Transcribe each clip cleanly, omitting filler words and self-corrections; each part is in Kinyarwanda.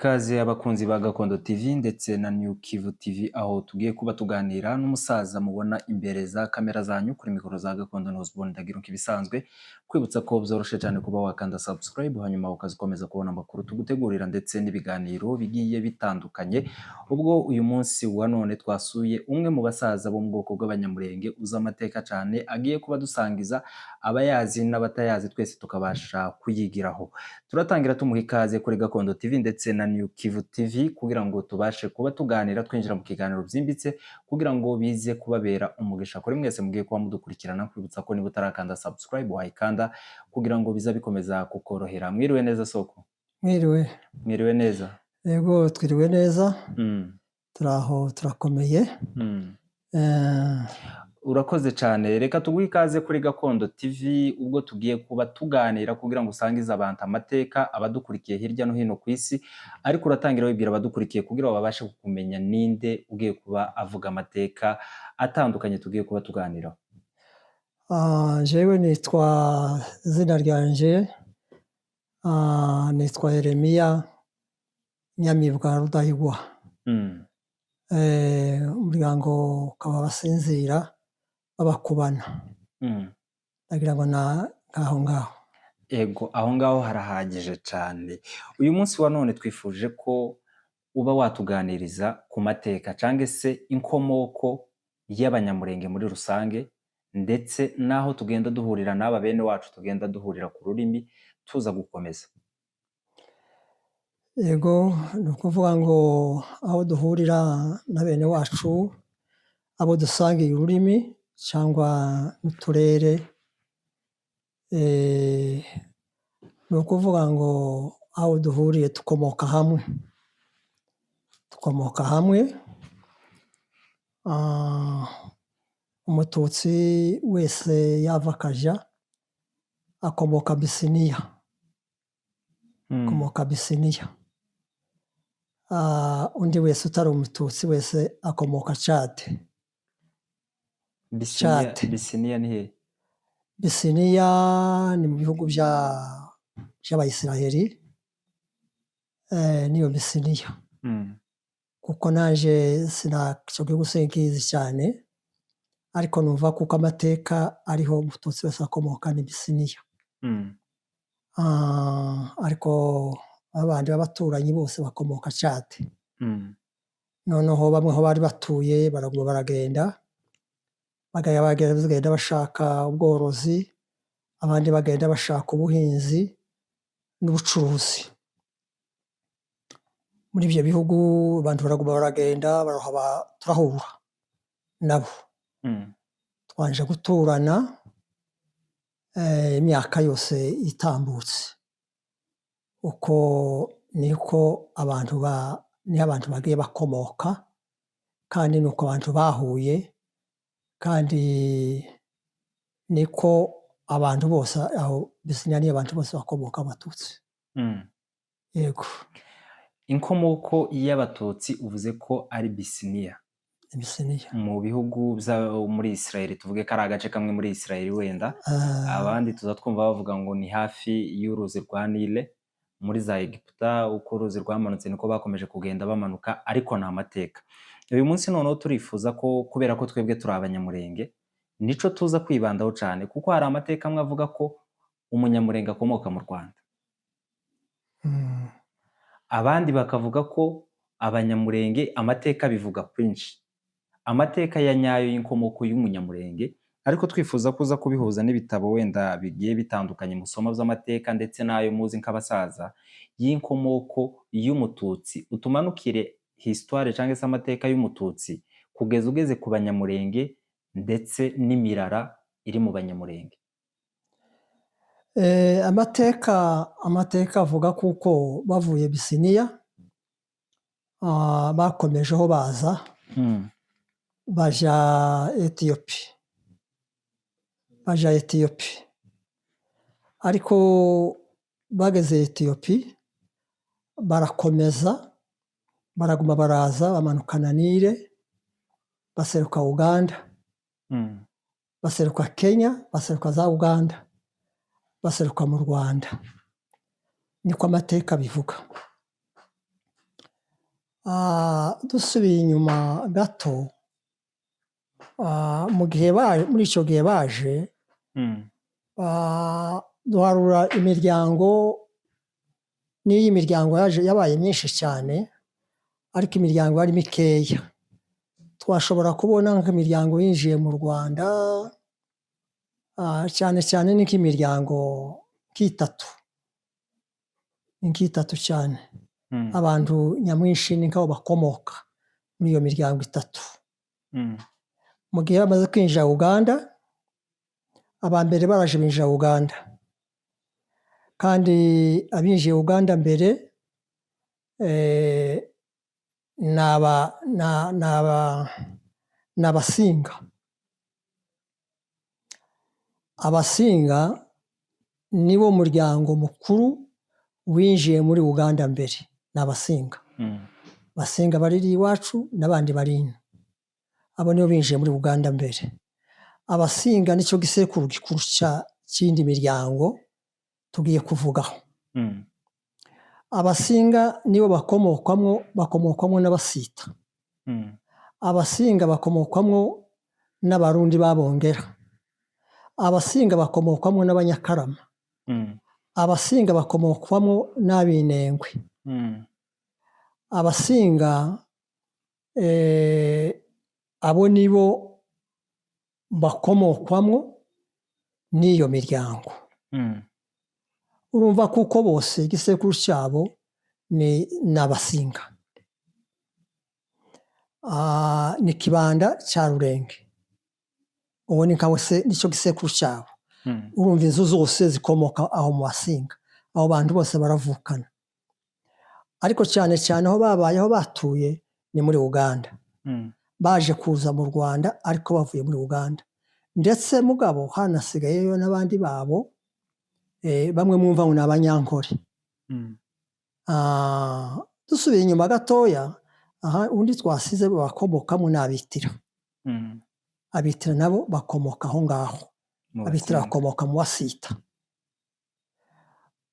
Kaze abakunzi ba Gakondo TV ndetse na New Kivu TV aho tugiye kuba tuganira n'umusaza mubona imbere za kamera zanyu kuri mikoro za Gakondo Newsborn ndagira ibisanzwe kwibutsa ko byoroshe cyane kuba wakanda subscribe hanyuma ukazikomeza kubona amakuru tugutegurira ndetse n'ibiganiro bigiye bitandukanye. Ubwo uyu munsi wa none twasuye umwe mu basaza bo mu bwoko bw'abanyamurenge uza amateka cyane agiye kuba dusangiza abayazi n'abatayazi twese tukabasha kuyigiraho. Turatangira tumuha ikaze kuri Gakondo TV ndetse na New Kivu TV kugira ngo tubashe kuba tuganira twinjira mu kiganiro byimbitse kugira ngo bize kubabera umugisha kuri mwese mugiye kuba mudukurikirana. Kwibutsa ko niba utarakanda subscribe wayikanda kugira ngo biza bikomeza kukorohera. Mwiriwe neza soko? Mwiriwe neza? Yego twiriwe neza. Turaho turakomeye. Urakoze cyane, reka tuguhe ikaze kuri Gakondo TV ubwo tugiye kuba tuganira kugira ngo usangize abantu amateka abadukurikiye hirya no hino ku isi, ariko uratangira wibwira abadukurikiye kugira ngo babashe kumenya ninde ugiye kuba avuga amateka atandukanye tugiye kuba tuganiraho. Jewe nitwa izina ryanje nitwa Yeremiya Nyamibwa Rudahigwa. Umuryango ukaba basinzira babakubana. Ndagira ngo ngaho ngaho. Ego aho ngaho harahagije cyane. Uyu munsi wa none twifuje ko uba watuganiriza ku mateka cyangwa se inkomoko y'abanyamurenge muri rusange, ndetse naho tugenda duhurira n'aba bene wacu tugenda duhurira ku rurimi tuza gukomeza. Yego ni ukuvuga ngo aho duhurira na bene wacu abo dusangiye ururimi cyangwa n'uturere, ni ukuvuga ngo aho duhuriye dukomoka hamwe. Umututsi wese yava akajya akomoka Bisiniya. Undi wese utari umututsi wese akomoka Cade. Bisiniya ni he? Bisiniya ni mu bihugu by'Abayisiraheli. Niyo Bisiniya. Kuko naje sinacyo gihugu sinkizi cyane, ariko numva kuko amateka ariho umututsi wese akomoka ni Bisiniya. Ariko abandi b'abaturanyi bose bakomoka Cade. Noneho bamwe aho bari batuye baragenda bashaka ubworozi, abandi bagenda bashaka ubuhinzi n'ubucuruzi. Muri ibyo bihugu abantu baragenda turahura nabo. Twanje guturana imyaka yose itambutse. Uko niko niho abantu bagiye bakomoka, kandi nuko abantu bahuye, kandi niko abantu bose aho Bisiniya niyo abantu bose bakomoka Abatutsi. Yego. Inkomoko y'Abatutsi uvuze ko ari Bisiniya. Mu bihugu muri Israel, tuvuge ko ari agace kamwe muri Israel wenda, abandi tuza twumva bavuga ngo ni hafi y'uruzi rwa Nile muri za Egiputa. Uko uruzi rwamanutse niko bakomeje kugenda bamanuka, ariko ni amateka. Uyu munsi noneho turifuza ko kubera ko twebwe turi abanyamurenge nico tuza kwibandaho cyane, kuko hari amateka amwe avuga ko umunyamurenge akomoka mu Rwanda, abandi bakavuga ko abanyamurenge amateka bivuga kwinshi, amateka ya nyayo y'inkomoko y'umunyamurenge. Ariko twifuza kuza kubihuza n'ibitabo wenda bigiye bitandukanye musoma by'amateka ndetse n'ayo muzi nk'abasaza y'inkomoko y'umututsi. Utumanukire histoire cyangwa se amateka y'umututsi kugeza ugeze ku banyamurenge ndetse n'imirara iri mu banyamurenge. Amateka avuga kuko bavuye Bisiniya bakomejeho baza baja Etiyopi, ariko bageze Etiyopi barakomeza baraguma baraza bamanukana Nile, baseruka Uganda, baseruka Kenya, baseruka za Uganda, baseruka mu Rwanda. Niko amateka bivuga. dusubiye inyuma gato, muri icyo gihe baje duharura imiryango, n'iyo imiryango yabaye myinshi cyane, ariko imiryango yari mikeya. Twashobora kubona nk'imiryango yinjiye mu Rwanda, cyane cyane ni nk'imiryango nk'itatu, ni nk'itatu cyane. Abantu nyamwinshi ni nk'aho bakomoka muri iyo miryango itatu. Mu gihe bamaze kwinjira Uganda, abambere baraje binjira Uganda, kandi abinjiye Uganda mbere ni Abasinga. Abasinga nibo muryango mukuru winjiye muri Uganda mbere, ni Abasinga. Abasinga bari iwacu n'abandi bari ino, abo nibo binjiye muri Uganda mbere. Abasinga nicyo gisekuru gikuru cy'indi miryango tugiye kuvugaho. Abasinga nibo bakomokwamo n'Abasita. Abasinga bakomokwamo n'Abarundi b'Abongera. Abasinga bakomokwamo n'Abanyakarama. Abasinga bakomokwamo n'Abinengwe. Abasinga abo nibo bakomokwamo n'iyo miryango. Urumva kuko bose igisekuru cyabo ni Abasinga. Ni Kibanda cya Rurenge, ubu ni nkawe se nicyo gisekuru cyabo. Urumva inzu zose zikomoka aho mu Basinga, abo bantu bose baravukana. Ariko cyane cyane aho babayeho batuye ni muri Uganda. Baje kuza mu Rwanda ariko bavuye muri Uganda, ndetse mugabo hanasigayeyo n'abandi babo, bamwe mwumva ngo ni Abanyankore. Dusubiye inyuma gatoya, undi twasize bakomokamo ni Abitira. Abitira nabo bakomoka aho ngaho. Abitira bakomoka mu Basita.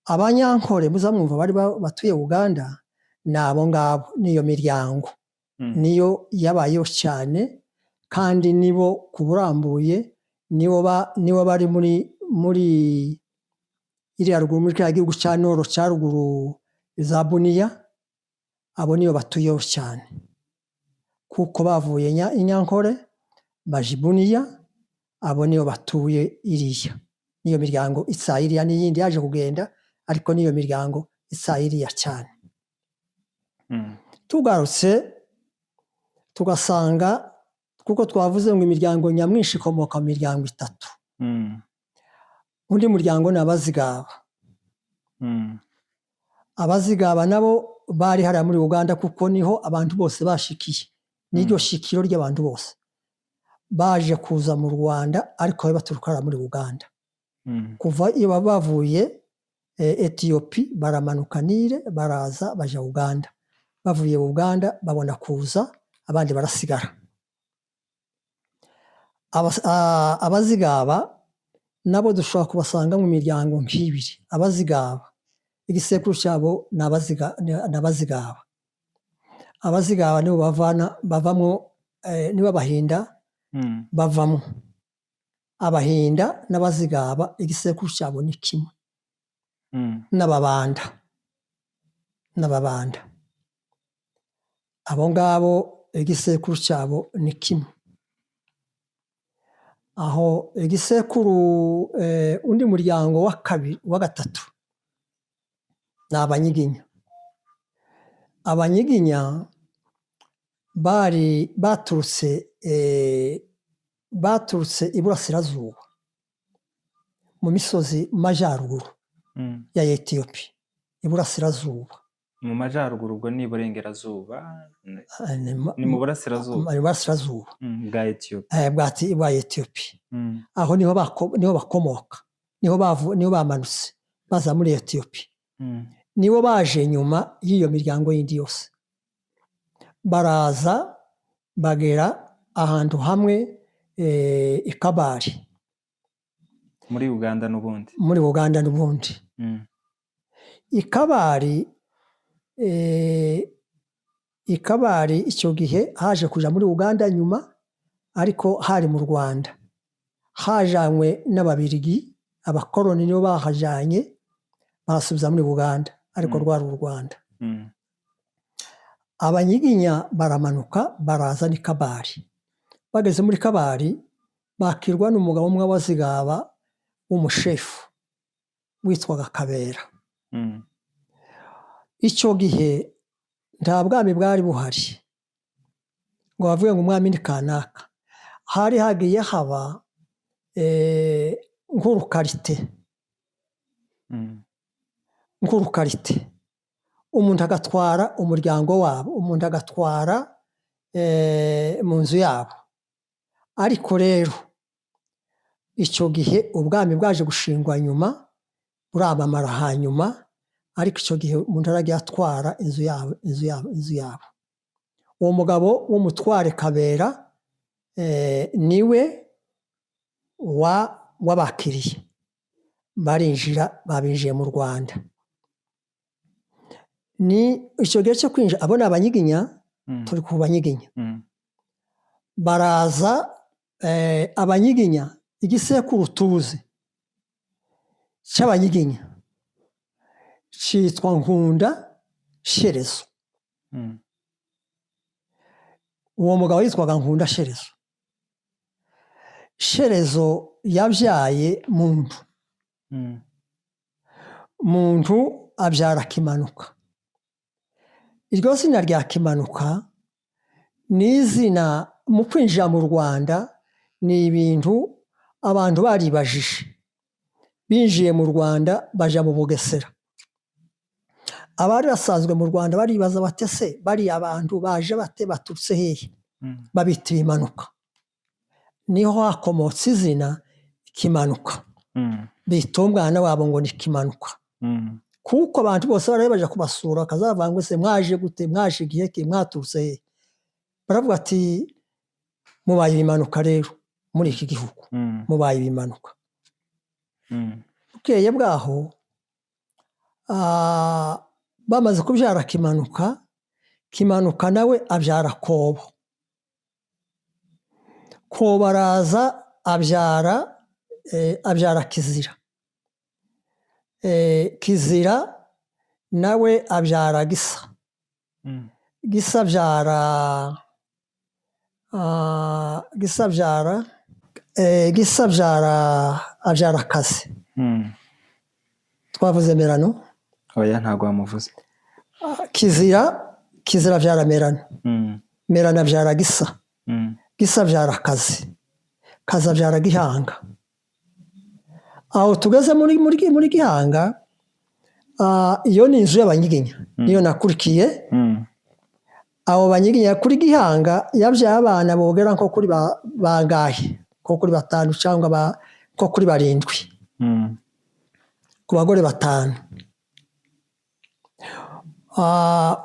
Abanyankore muzamwumva bari batuye Uganda, ni abo ngabo, niyo miryango niyo yabayeho cyane, kandi nibo ku burambuye nibo bari muri iriya ruguru, muri kiriya gihugu cya Noro cya ruguru za Buniya. Abo niyo batuyeho cyane, kuko bavuye i Nyankore baje i Buniya. Abo niyo batuye iriya, niyo miryango isa iriya, n'iyindi yaje kugenda, ariko niyo miryango isa iriya cyane. Tugarutse tugasanga, kuko twavuze ngo imiryango nyamwinshi ikomoka mu miryango itatu. Undi muryango ni Abazigaba. Abazigaba nabo bari hariya muri Uganda, kuko niho abantu bose bashikiye, n'iryo shikiro ry'abantu bose baje kuza mu Rwanda, ariko baturuka muri Uganda. Kuva iyo bavuye Etiyopi baramanuka Nile, baraza baja Uganda. Bavuye Uganda babona kuza, abandi barasigara. Abazigaba nabo dushobora kubasanga mu miryango nk'ibiri. Abazigaba igisekuru cyabo ni Abazigaba. Abazigaba nibo bavamo, nibo Abahinda bavamo. Abahinda n'Abazigaba igisekuru cyabo ni kimwe. N'Ababanda abo ngabo igisekuru cyabo ni kimwe. Aho igisekuru, undi muryango wa gatatu ni Abanyiginya. Abanyiginya baturutse iburasirazuba mu misozi mu majyaruguru ya Etiyopi, iburasirazuba. Mu majyaruguru ubwo ni iburengerazuba, ni mu burasirazuba bwa Etiyopi. Bwa Etiyopi. Aho niho bakomoka, niho bamanutse baza muri Etiyopi. Nibo baje nyuma y'iyo miryango yindi yose. Baraza bagera ahantu hamwe i Kabale, muri Uganda n'ubundi. I Kabale Ikabari icyo gihe haje kuja muri Uganda nyuma, ariko hari mu Rwanda. Hajanywe n'Ababirigi, abakoroni nibo bahajanye bahasubiza muri Uganda, ariko rwari u Rwanda. Abanyiginya baramanuka baraza n'i Kabare. Bageze muri Kabare bakirwa n'umugabo umwe w'Abazigaba w'umushefu witwaga Kabera. Icyo gihe nta bwami bwari buhari ngo bavuge ngo umwami ni kanaka. Hari hagiye haba nk'urukarite, umuntu agatwara umuryango wabo, umuntu agatwara mu nzu yabo. Ariko rero icyo gihe ubwami bwaje gushingwa nyuma, buramamara hanyuma, ariko icyo gihe umuntu aragiye atwara inzu yabo. Uwo mugabo w'umutware Kabera niwe wabakiriye, babinjiye mu Rwanda. Ni icyo gihe cyo kwinjira, abo ni Abanyiginya, turi ku Banyiginya. Baraza, Abanyiginya, igisekuru tuzi cy'Abanyiginya cyitwa Nkunda Shyerezo. Uwo mugabo yitwaga Nkunda Shyerezo. Shyerezo yabyaye Muntu. Muntu abyara Kimanuka. Iryo zina rya Kimanuka ni izina mu kwinjira mu Rwanda, ni ibintu abantu baribajije. Binjiye mu Rwanda baja mu Bugesera. Abari basanzwe mu Rwanda baribaza bate se bari abantu baje bate baturutse hehe? Babita Ibimanuka. Niho hakomotse izina Kimanuka. Bita umwana wabo ngo ni Kimanuka. Kuko abantu bose bari baje kubasura bakazavuga ngo se mwaje gute, mwaje igihe ki, mwaturutse hehe? Baravuga ati mubaye Ibimanuka rero muri iki gihugu, mubaye Ibimanuka. Bukeye bwaho bamaze kubyara Kimanuka, Kimanuka nawe abyara Kobo. Kobo araza abyara Kizira. Kizira nawe abyara Gisa. Gisa abyara Kazi. Twavuze Merano? Oya, ntabwo wamuvuze. Kizira abyara Merano. Merano abyara Gisa. Gisa abyara Kazi. Kazi abyara Gihanga. Aho tugeze muri Gihanga, iyo ni inzu y'Abanyiginya, niyo nakurikiye. Abo Banyiginya kuri Gihanga yabyaye abana bogera nko kuri bangahe, nko kuri 5 cyangwa nko kuri 7, ku bagore 5.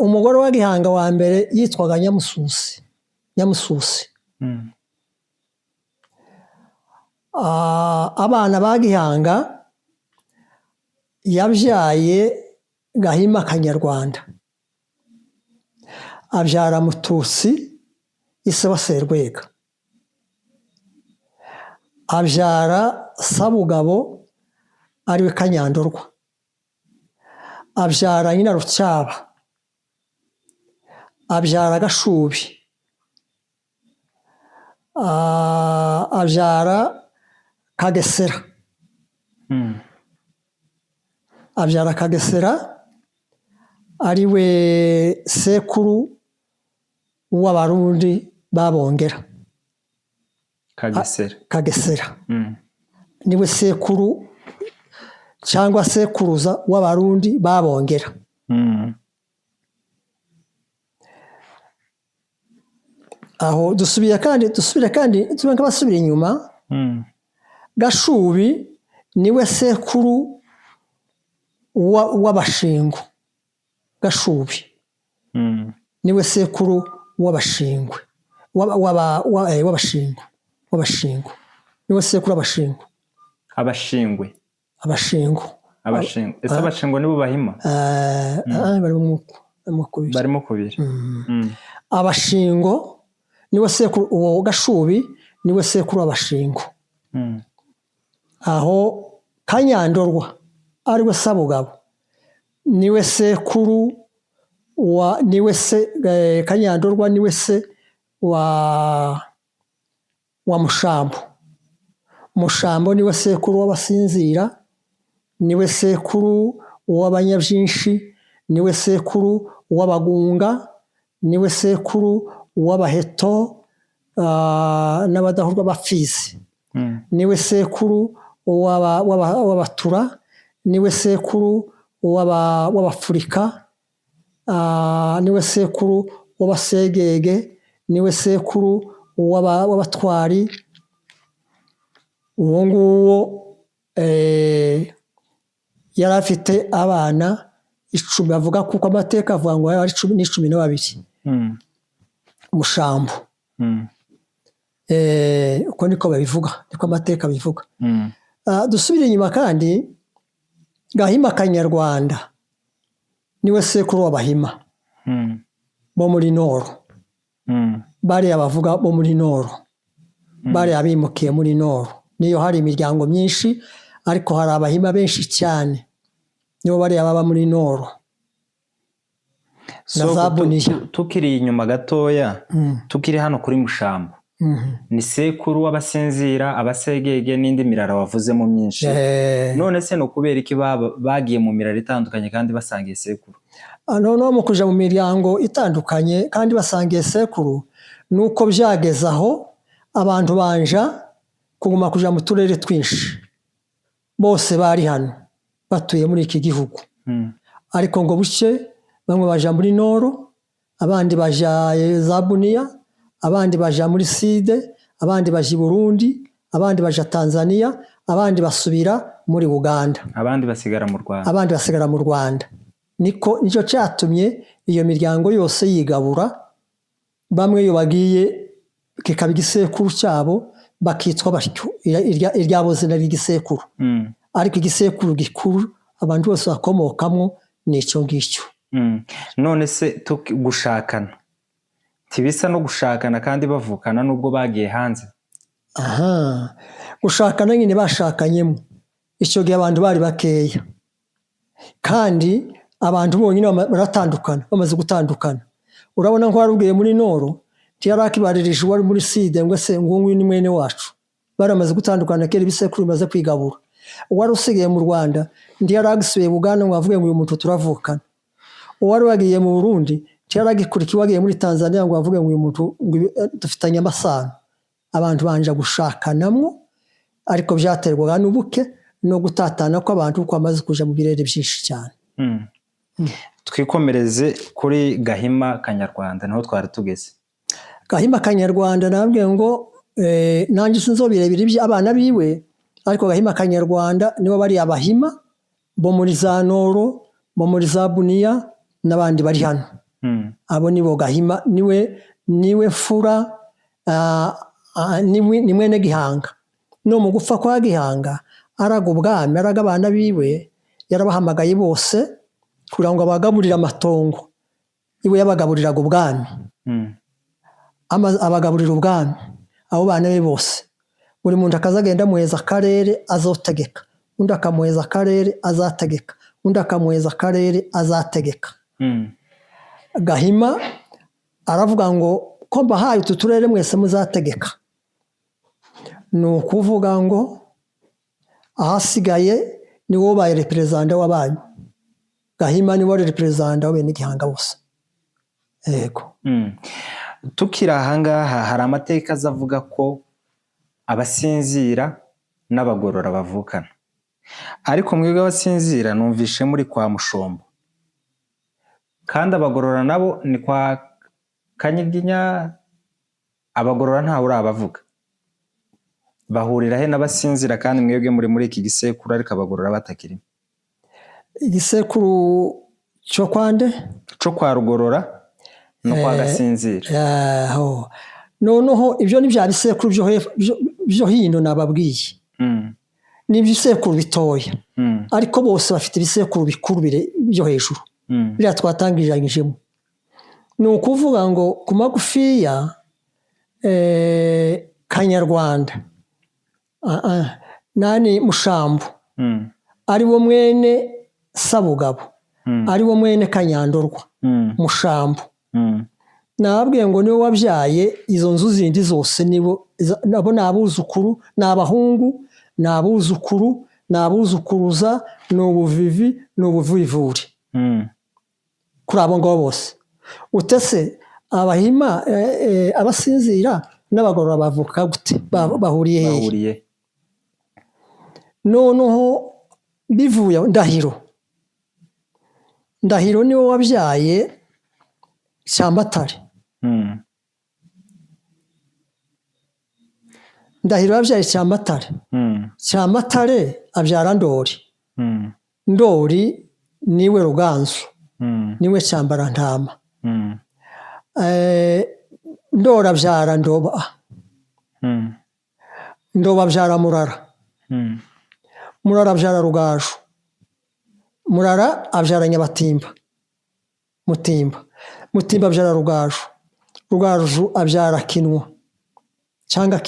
Umugore wa Gihanga wa mbere yitwaga Nyamususi. Abana ba Gihanga yabyaye Gahima Kanyarwanda. Abyara Mututsi ise wa Serwega. Abyara Sabugabo ariwe Kanyandorwa. Abyara nyina Rucyaba. Abyara Gashubi. Abyara Kagesera. Abyara Kagesera ariwe sekuru w'Abarundi babongera. Kagesera niwe sekuru cyangwa sekuruza w'Abarundi babongera. Aho dusubire kandi tubanka basubira inyuma. Gashubi niwe sekuru w'Abashingo. Gashubi niwe sekuru w'Abashingwe. W'Abashingo niwe sekuru w'Abashingo. Abashingo. Ese Abashingo nibo Bahima? Bari mu barimo kubiri. Abashingo niwe sekuru, uwo Gashubi niwe sekuru w'Abashingo. Aho Kanyandorwa ariwe Sabugabo niwe sekuru Kanyandorwa niwe se wa Mushambo. Mushambo niwe sekuru w'Abasinzira, niwe sekuru w'Abanyabyinshi, niwe sekuru w'Abagunga, niwe sekuru w'Abaheto n'Abadahurwa b'Apfizi, niwe sekuru w'Abatura, niwe sekuru w'Abafurika, niwe sekuru w'Abasegege, niwe sekuru w'Abatwari. Uwo nguwo yari afite abana 10, bavuga kuko amateka avuga ngo ari 12. Mushambo. Uko niko babivuga, niko amateka bivuga. Dusubire inyuma kandi, Gahima Kanyarwanda niwe sekuru w'Abahima bo muri Noro. Bariya bavuga bo muri Noro, bariya bimukiye muri Noro. Niyo hari imiryango myinshi, ariko hari Abahima benshi cyane, nibo bariya baba muri Noro. Tukiri inyuma gatoya, tukiri hano kuri Mushambo, ni sekuru w'Abasinzira, Abasegege n'indi mirara wavuzemo myinshi. None se no kubera iki bagiye mu mirara itandukanye kandi basangiye sekuru? Noneho mu kuja mu miryango itandukanye kandi basangiye sekuru, nuko byageze aho abantu banja kuguma kuja mu turere twinshi. Bose bari hano batuye muri iki gihugu, ariko ngo buke bamwe baja muri Noro, abandi baja za Bunia, abandi baja muri Side, abandi baja i Burundi, abandi baja Tanzania, abandi basubira muri Uganda, abandi basigara mu Rwanda. Nicyo cyatumye iyo miryango yose yigabura. Bamwe iyo bagiye kikaba igisekuru cyabo bakitwa batyo, iryabo zina ry'igisekuru. Ariko igisekuru gikuru abantu bose bakomokamo ni icyo ngicyo. None se gushakana tibisa no gushakana kandi bavukana nubwo bagiye hanze? Gushakana nyine bashakanyemo icyo gihe abantu bari bakeya, kandi abantu bonyine baratandukana. Bamaze gutandukana, urabona ko warubwiye muri Noro ntiyarakibaririje uwari muri Side ngo se ngo nguyu ni mwene wacu. Baramaze gutandukana kera ibisekuru bimaze kwigabura. Uwari usigaye mu Rwanda ntiyaragisubiye Buganda ngo avuge ngo uyu muntu turavukana. Uwari wagiye mu Burundi ntiyaragikurikiye wagiye muri Tanzania ngo avuge ngo uyu muntu dufitanye amasano. Abantu banja gushakanamwo, ariko byaterwaga n'ubuke no gutatana kw'abantu kuko bamaze kuja mu birere byinshi cyane. Twikomereze kuri Gahima Kanyarwanda, niho twari tugeze. Gahima Kanyarwanda nabwiye ngo nanjye sinzobirebire abana biwe, ariko Gahima Kanyarwanda nibo bari Abahima bo muri za Noro, bo muri za Bunia n'abandi bari hano. Abo nibo Gahima, niwe fura, ni mwene Gihanga. No mu gupfa kwa Gihanga araga ubwami, araga abana biwe, yarabahamagaye bose kugira ngo abagaburire amatongo. Iwe yabagaburiraga ubwami, abagaburira ubwami abo bana be bose. Buri muntu akazagenda muheza akarere azotegeka, undi akamuheza akarere azategeka, undi akamuheza akarere azategeka. Gahima aravuga ngo ko mbahaye utu turere mwese muzategeka. Ni ukuvuga ngo ahasigaye ni wowe ubaye reperezida w'abanyu. Gahima ni wowe reperezida w'abene Gihanga bose. Yego. Tukiri ahangaha hari amateka azavuga ko Abasinzira n'Abagorora bavukana, ariko mwebwe Abasinzira numvishe muri kwa Mushombo, kandi Abagorora nabo ni kwa Kanyiginya. Abagorora ntawe urabavuga, bahurira he n'Abasinzira kandi mwebwe muri iki gisekuru ariko Abagorora batakirimo? Igisekuru cyo kwande cyo kwa Rugorora no kwa Gasinzira. Noneho ibyo ni bya bisekuru byo hino nababwiye. Ni ibisekuru bitoya, ariko bose bafite ibisekuru bikuru byo hejuru. biriya twatangiranyijemo ni ukuvuga ngo ku magufiya Kanyarwanda nani Mushambo ari wo mwene Sabugabo ari wo mwene Kanyandorwa Mushambo nababwiye ngo niwe wabyaye izo nzu zindi zose nabo ni abuzukuru ni abahungu ni abuzukuru ni abuzukuruza ni ubuvivi ni ubuvivuri kuri abo ngabo bose utese Abahima Abasinzira n'Abagorora bavuka gute bahuriye hehe noneho bivuye Ndahiro niwe wabyaye Cyambatare Ndahiro yabyaye Cyamatare abyara Ndori niwe Ruganzu niwe Cyambarantama Ndori abyara Ndoba abyara Murara abyara Rugaju Murara abyara Nyabatimba Mutimba abyara Rugaju abyara Kinwa cyangwa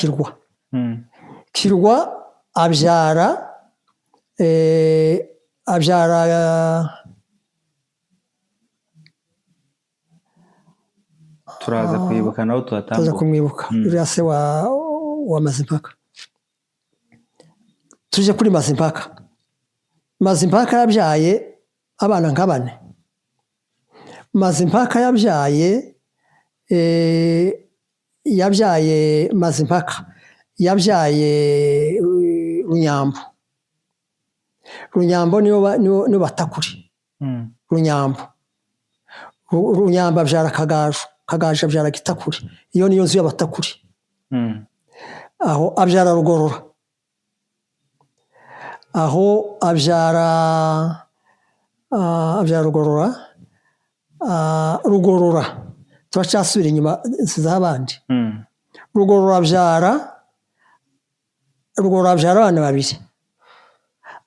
Kirwa abyara turaza kwibuka naho tuhatambuka tuza kumwibuka uriya se wa Mazimpaka tuje kuri Mazimpaka yabyaye abana nka 4 Mazimpaka yabyaye Runyambo niwe Batakuri Runyambo abyara Kagaju abyara Gitakuri iyo niyo nzu y'Abatakuri aho abyara Rugorora aho abyara Rugorora turacasubira inyuma nsizaho abandi Rugorora abyara abana 2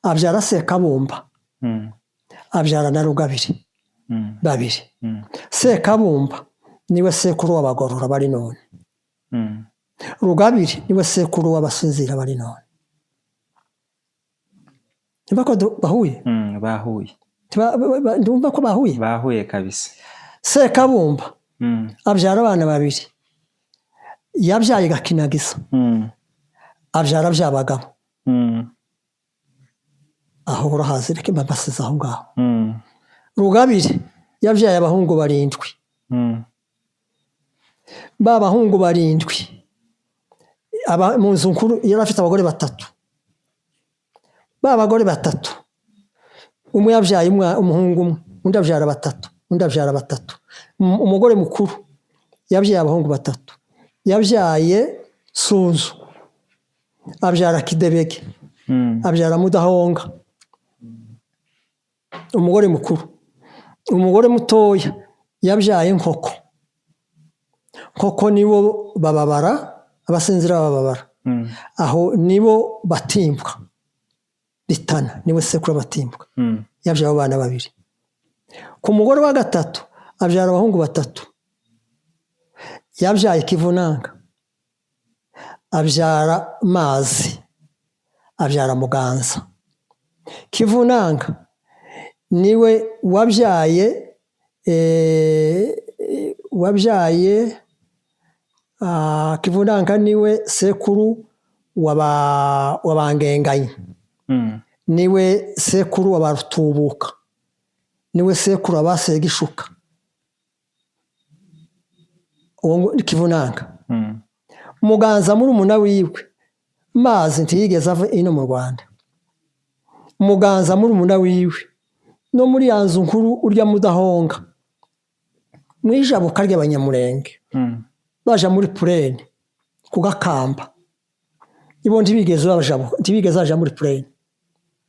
abyara Sekabumba abyara na Rugabire 2 Sekabumba niwe sekuru w'Abagorora bari none Rugabire niwe sekuru w'Abasinzira bari none Ndumva ko bahuye kabisa Sekabumba abyara abana 2 yabyaye Gakinagisa abyara Byabagabo aho urahazi reke mbasize aho ngaho Rugabire yabyaye abahungu 7 bahungu 7 mu nzu nkuru yari afite abagore 3 abagore 3 umwe yabyaye umuhungu umwe undi abyara 3 umugore mukuru yabyaye abahungu 3 yabyaye Sunzu abyara Kidebege abyara Mudahonga umugore mukuru umugore mutoya yabyaye Nkoko nibo bababara Abasinzira bababara aho nibo Batimbwa Bitana niwe sekuru Batimbwa yabyaye abana 2 ku mugore wa 3 abyara abahungu 3 yabyaye Kivunanga abyara Mazi abyara Muganza Kivunanga niwe wabyaye Kivunanga niwe sekuru w'Abangenganyi niwe sekuru w'Abarutubuka niwe sekuru w'Abasegishuka uwo Kivunanga Muganza muri umuna wiwe Mazi ntiyigeze ava ino mu Rwanda Muganza muri umuna wiwe no muri yanzu nkuru urya Mudahonga mwijabuka ry'Abanyamurenge baja muri Purene ku Gakamba ibo ntibigeze baja muri Purene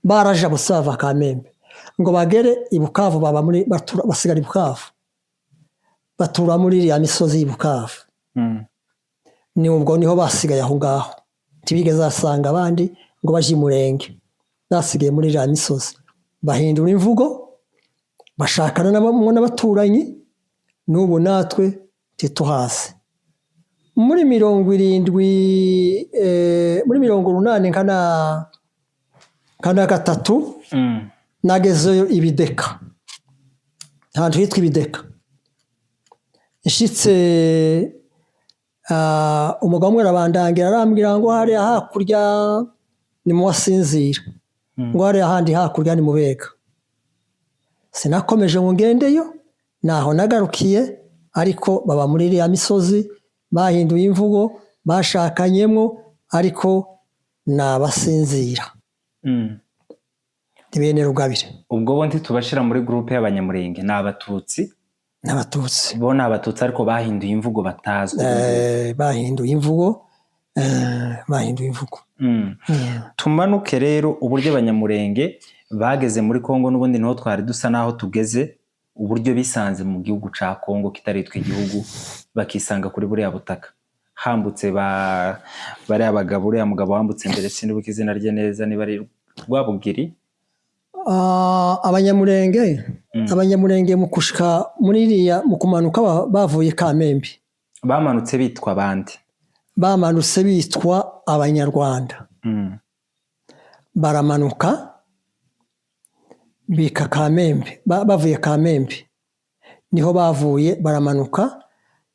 barajabutse bava Kamembe ngo bagere i Bukavu basigara i Bukavu batura muri ya misozi y'Ibukavu ni ubwo niho basigaye aho ngaho ntibigeze basanga abandi ngo baje Murenge basigaye muri ya misozi bahindura imvugo bashakana n'abaturanyi n'ubu natwe ntituhazi. Muri 1980 kana gatatu nagezeyo Ibideka, ahantu hitwa Ibideka. Nshitse umugabo umwe arabandangira arambwira ngo hariya hakurya ni mu Wasinzira, ngo hariya ahandi hakurya ni mu Bega. Sinakomeje ngo ngendeyo, naho nagarukiye, ariko baba muri iriya misozi, bahinduye imvugo, bashakanyemo, ariko ni Abasinzira. Ni bene Rugabire. Ubwo bo ntitubashira muri groupe y'Abanyamulenge, ni Abatutsi. N'Abatutsi. Bo ni Abatutsi ariko bahinduye imvugo batazwi. Bahinduye imvugo. Tumanuke rero uburyo Abanyamulenge bageze muri Kongo, n'ubundi niho twari dusa naho tugeze, uburyo bisanze mu gihugu ca Kongo kitaritwa igihugu, bakisanga kuri buriya butaka. Hambutse bari abagabo, uriya mugabo wambutse mbere sinibuka izina rye neza, niba ari Rwabugiri. Abanyamulenge mu kushika muri iriya, mu kumanuka bavuye Kamembe. Bamanutse bitwa bande? Bamanutse bitwa Abanyarwanda. Baramanuka bika Kamembe, bavuye Kamembe niho bavuye, baramanuka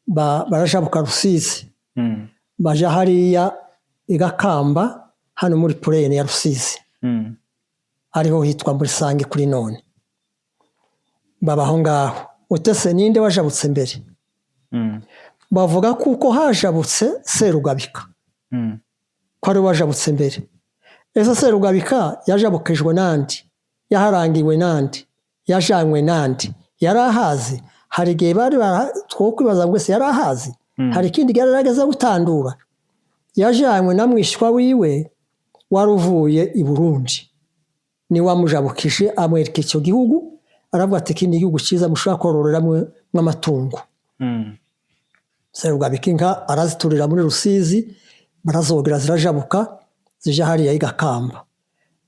barajabuka Rusizi, baja hariya Igakamba, hano muri Purene ya Rusizi, ariho hitwa muri Sange kuri none. Babaho ngaho. Utese ninde wajabutse mbere? Bavuga kuko hajabutse Serugabika, ko ari wajabutse mbere. Ese Serugabika yajabukijwe nandi? Yaharangiwe nandi? Yajanywe nandi? Yarahazi? Hari igihe bari twokwibaza ngo ese yarahazi? Hari ikindi gerageza gutandura? Yajanywe na mwishwa wiwe waruvuye i Burundi, ni wamujabukije amwereka icyo gihugu, aravuga ati kindi gihugu cyiza mushobora kororeramo n'amatungo. Serugabika inka araziturira muri Rusizi, barazogera zirajabuka zija hariya Igakamba.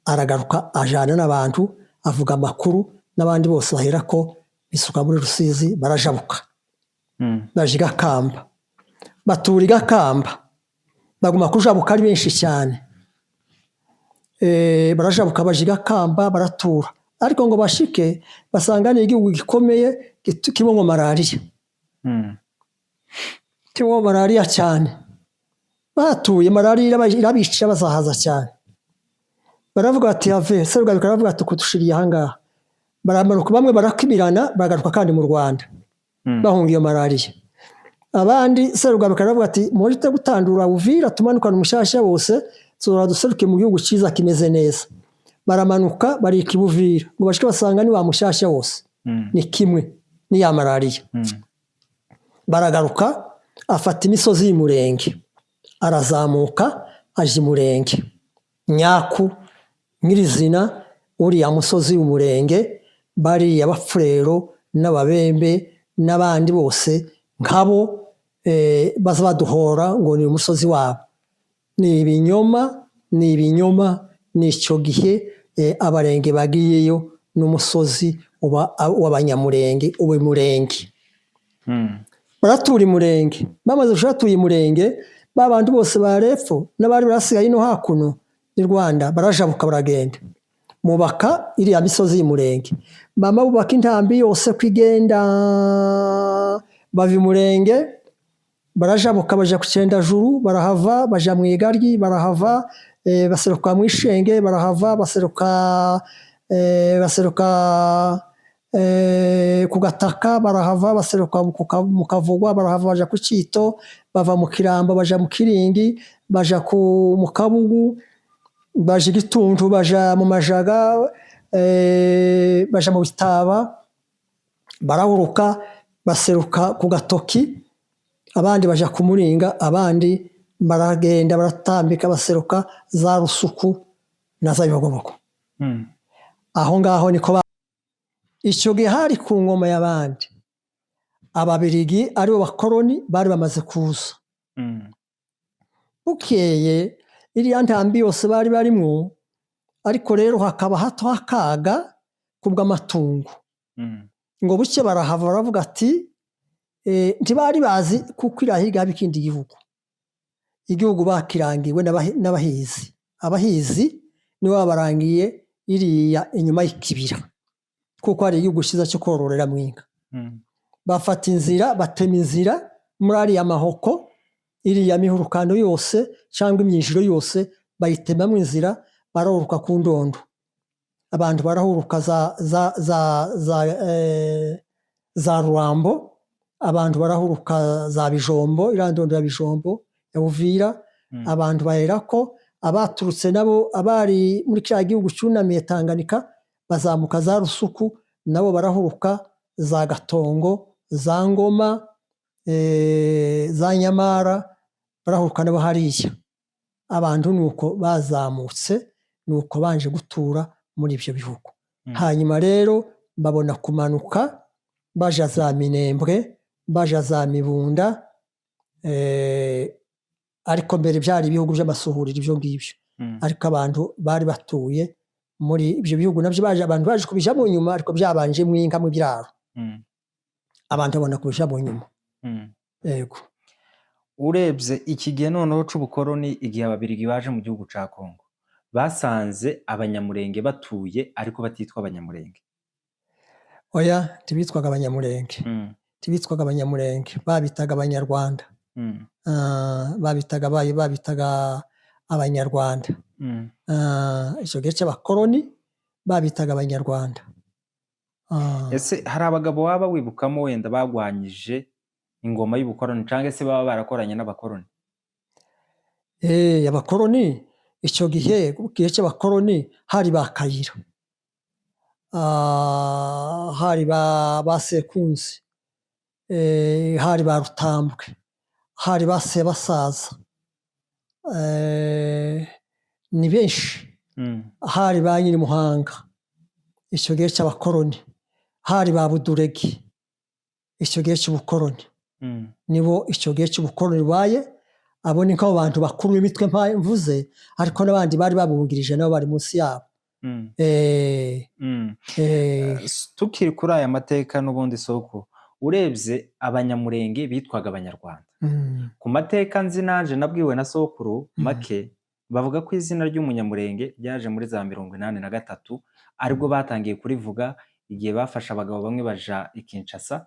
Aragaruka ajana n'abantu, avuga amakuru, n'abandi bose bahera ko bisuka muri Rusizi barajabuka. Baje Igakamba, batura Igakamba, baguma kujabuka ari benshi cyane. Barajabuka baje Igakamba baratura, ariko ngo bashike basanga ni igihugu gikomeye kibongo malaria. Kibongo malaria cyane. Batuye malaria irabica bazahaza cyane. Baravuga ati ave, Serugabika baravuga ati kutushiriye ahangaha. Baramanuka bamwe barakibirana, bagaruka kandi mu Rwanda bahunga iyo malaria. Abandi Serugabika baravuga ati murite gutandura Uvira tumanukana umushasha bose, zora duseruke mu gihugu cyiza kimeze neza. Baramanuka barika Ibuvira, ngo bashike basanga ni wa mushasha wose, ni kimwe ni ya malaria. Baragaruka afata imisozi y'Umurenge, arazamuka aje Umurenge, Nyaku, Nyirizina, uriya musozi w'Umurenge, bari Abafurero n'Ababembe n'abandi bose nkabo baza baduhora ngo ni umusozi wabo. Ni ibinyoma, ni icyo gihe Abarenge bagiyeyo n'umusozi w'Abanyamulenge, uwe Murenge. Baratura Umurenge, bamaze gushatuye Umurenge, babandi bose barepfo n'abari barasigaye no hakuno ni Rwanda, barajabuka baragenda mubaka iriya misozi y'Umurenge. Mama bubaka intambi yose kwigenda, bava Umurenge barajabuka baja ku Cyendajuru, barahava baja mu Igaryi, barahava baseruka mu Ishenge, barahava baseruka ku Gataka, barahava baseruka mu Kavugwa, barahava baja ku Cyito, bava mu Kiramba baja mu Kiringi, baja mu Kabugu, baje Gituntu, baja mu Majaga, baja mu Bitaba, barahuruka baseruka ku Gatoki, abandi baja ku Muringa, abandi baragenda baratambika baseruka za Rusuku na za Bibogoboko. Aho ngaho niko icyo gihe hari ku ngoma y'abandi. Ababirigi aribo bakoroni bari bamaze kuza. Bukeye iriya ntambi yose bari barimo, ariko rero hakaba hato hakaga kubw'amatungo. ngo buke barahava baravuga ati ntibari bazi kuko irahiga haba ikindi igihugu bakirangiwe n'abahizi. Abahizi nibo babarangiye iriya inyuma y'ikibira kuko hari igihugu cyiza cyo kororera mu inka. Bafata inzira, batema inzira muri ariya mahoko, iriya mihurukano yose cyangwa imyinjiro yose bayitemamo inzira, barahuruka ku ndondo. Abantu barahuruka za Rurambo, abantu barahuruka za Bijombo, iriya ndondo ya Bijombo ya Uvira. Abantu bahera ko abaturutse nabo abari muri cya gihugu cyunamiye Tanganyika bazamuka za Rusuku, nabo barahuruka za Gatongo, za Ngoma, za Nyamara, barahuruka nabo hariya. Abantu nuko bazamutse, nuko banje gutura muri ibyo bihugu. Hanyuma rero babona kumanuka baja za Minembwe, baja za Mibunda, ariko mbere byari ibihugu by'amasuhuriro ibyo ngibyo. Ariko abantu bari batuye muri ibyo bihugu nabyo abantu baje kubijamo nyuma, ariko byabanje mu inka mu biraro. Abantu babona kubijamo nyuma. Yego. Urebye iki gihe noneho c'ubukoroni, igihe ababirigi baje mu gihugu ca Kongo, basanze abanyamurenge batuye ariko batitwa abanyamurenge. Oya, ntibitwaga abanyamurenge. Ntibitwaga abanyamurenge, babitaga abanyarwanda. Babitaga abanyarwanda. Icyo gihe cy'abakoroni babitaga abanyarwanda. Ese hari abagabo waba wibukamo wenda bagwanyije ingoma y'ubukoroni cyangwa se baba barakoranye n'abakoroni? Abakoroni icyo gihe cy'abakoroni hari ba Kayira, hari ba Sekunzi, hari ba Rutambwe, hari ba Sebasaza, ni benshi. Hari ba Nyirimuhanga icyo gihe cy'abakoroni, hari ba Buduregi icyo gihe cy'ubukoroni. Nibo icyo gihe cy'ubukoroni bubaye. Abo ni nk'abo bantu bakuru b'imitwe mvuze, ariko n'abandi bari babungirije nabo bari munsi yabo. Tukiri kuri aya mateka n'ubundi soko, urebye abanyamurenge bitwaga abanyarwanda. Ku mateka nzi nanje nabwiwe na sokuru make, bavuga ko izina ry'umunyamurenge ryaje muri za 1983, aribwo batangiye kurivuga igihe bafashe abagabo bamwe baja i Kinshasa,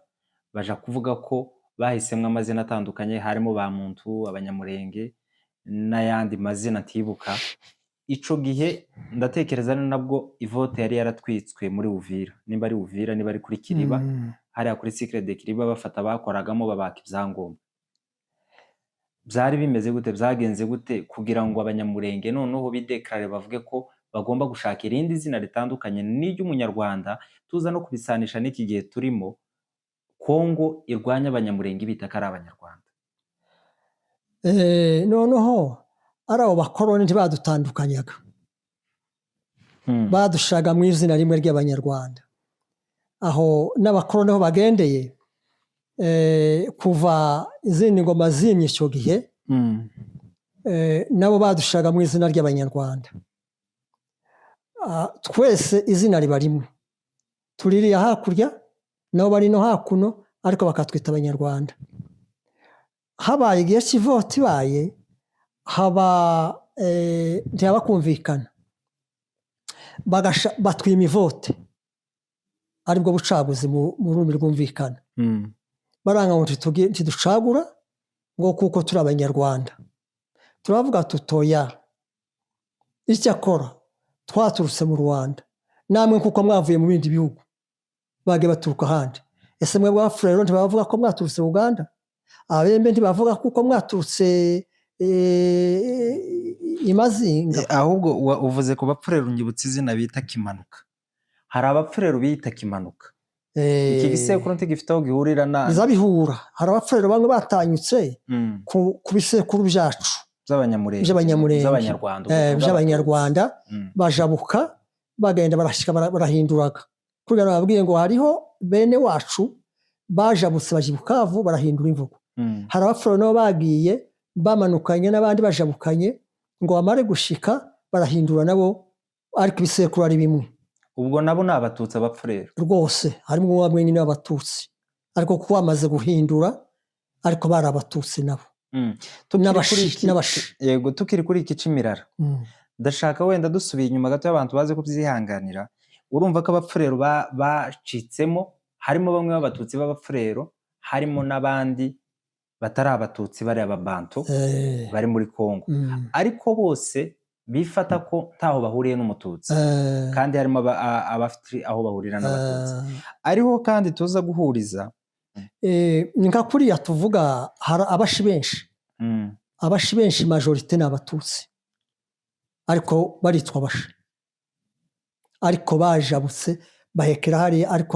baja kuvuga ko bahisemo amazina atandukanye, harimo ba Muntu, abanyamurenge n'ayandi mazina ntibuka. Ico gihe ndatekereza nabwo ivote yari yaratwitswe muri Uvira, nimba ari Uvira, niba ari kuri Kiriba, hariya kuri Cycle de Kiriba, bafata bakoragamo babaka ibyangombwa. Byari bimeze gute, byagenze gute kugira ngo abanyamurenge noneho bideklare bavuge ko bagomba gushaka irindi zina ritandukanye n'iry'umunyarwanda? Tuza no kubisanisha n'iki gihe turimo, Kongo irwanya abanyamurenge bita ko ari abanyarwanda. Noneho ari abo bakoroni ntibadutandukanyaga, badushaga mu izina rimwe ry'abanyarwanda. Aho n'abakoroni aho bagendeye, kuva izindi ngoma zimye icyo gihe, nabo badushaga mu izina ry'abanyarwanda. Twese izina riba rimwe, tuririya hakurya nabo bari no hakuno, ariko bakatwita abanyarwanda. Habaye igihe cy'ivoti ibaye, ntihaba kumvikana, batwima ivote, aribwo bucaguzi mu rurimi rwumvikana. Baranga ngo ntiducagura ngo kuko turi abanyarwanda. Turavuga tutoya, icyakora twaturutse mu Rwanda, namwe kuko mwavuye mu bindi bihugu, bagiye baturuka ahandi. Ese mwe bw'Abafurero ntibavuga ko mwaturutse Uganda? Abembe ntibavuga kuko mwaturutse Imazinga? Ahubwo uvuze ku Bapfurero unyibutsa izina bita Kimanuka. Hari Abapfurero bita Kimanuka. Iki gisekuru ntigifite aho gihurira na bizabihura. Hari Abapfurero bamwe batanyutse ku bisekuru byacu by'Abanyarwanda, bajabuka bagenda barashika barahinduraga. Kugira ngo babwiye ngo hariho bene wacu bajabutse baje Bukavu barahindura imvugo. Hari Abapfurero nabo bagiye bamanukanye n'abandi bajabukanye, ngo bamare gushika barahindura nabo, ariko ibisekuru ari bimwe. ubwo nabo ni abatutsi abapfurero rwose harimo bamwe nyine b'abatutsi ariko kuko bamaze guhindura ariko bari abatutsi nabo n'abashi. yego tukiri kuri iki cy'imirara ndashaka wenda dusubiye inyuma gato y'abantu bazi kubyihanganira. Urumva ko abapfurero bacitsemo, harimo bamwe b'abatutsi b'abapfurero, harimo n'abandi batari abatutsi bari ababantu bari muri Kongo, ariko bose bifata ko ntaho bahuriye n'umututsi, kandi harimo abafite aho bahurira n'abatutsi. Ariho kandi tuza guhuriza ni nka kuriya tuvuga hari abashi benshi majorite ni abatutsi ariko baritwa abashi, ariko bajabutse bahekera hariya ariko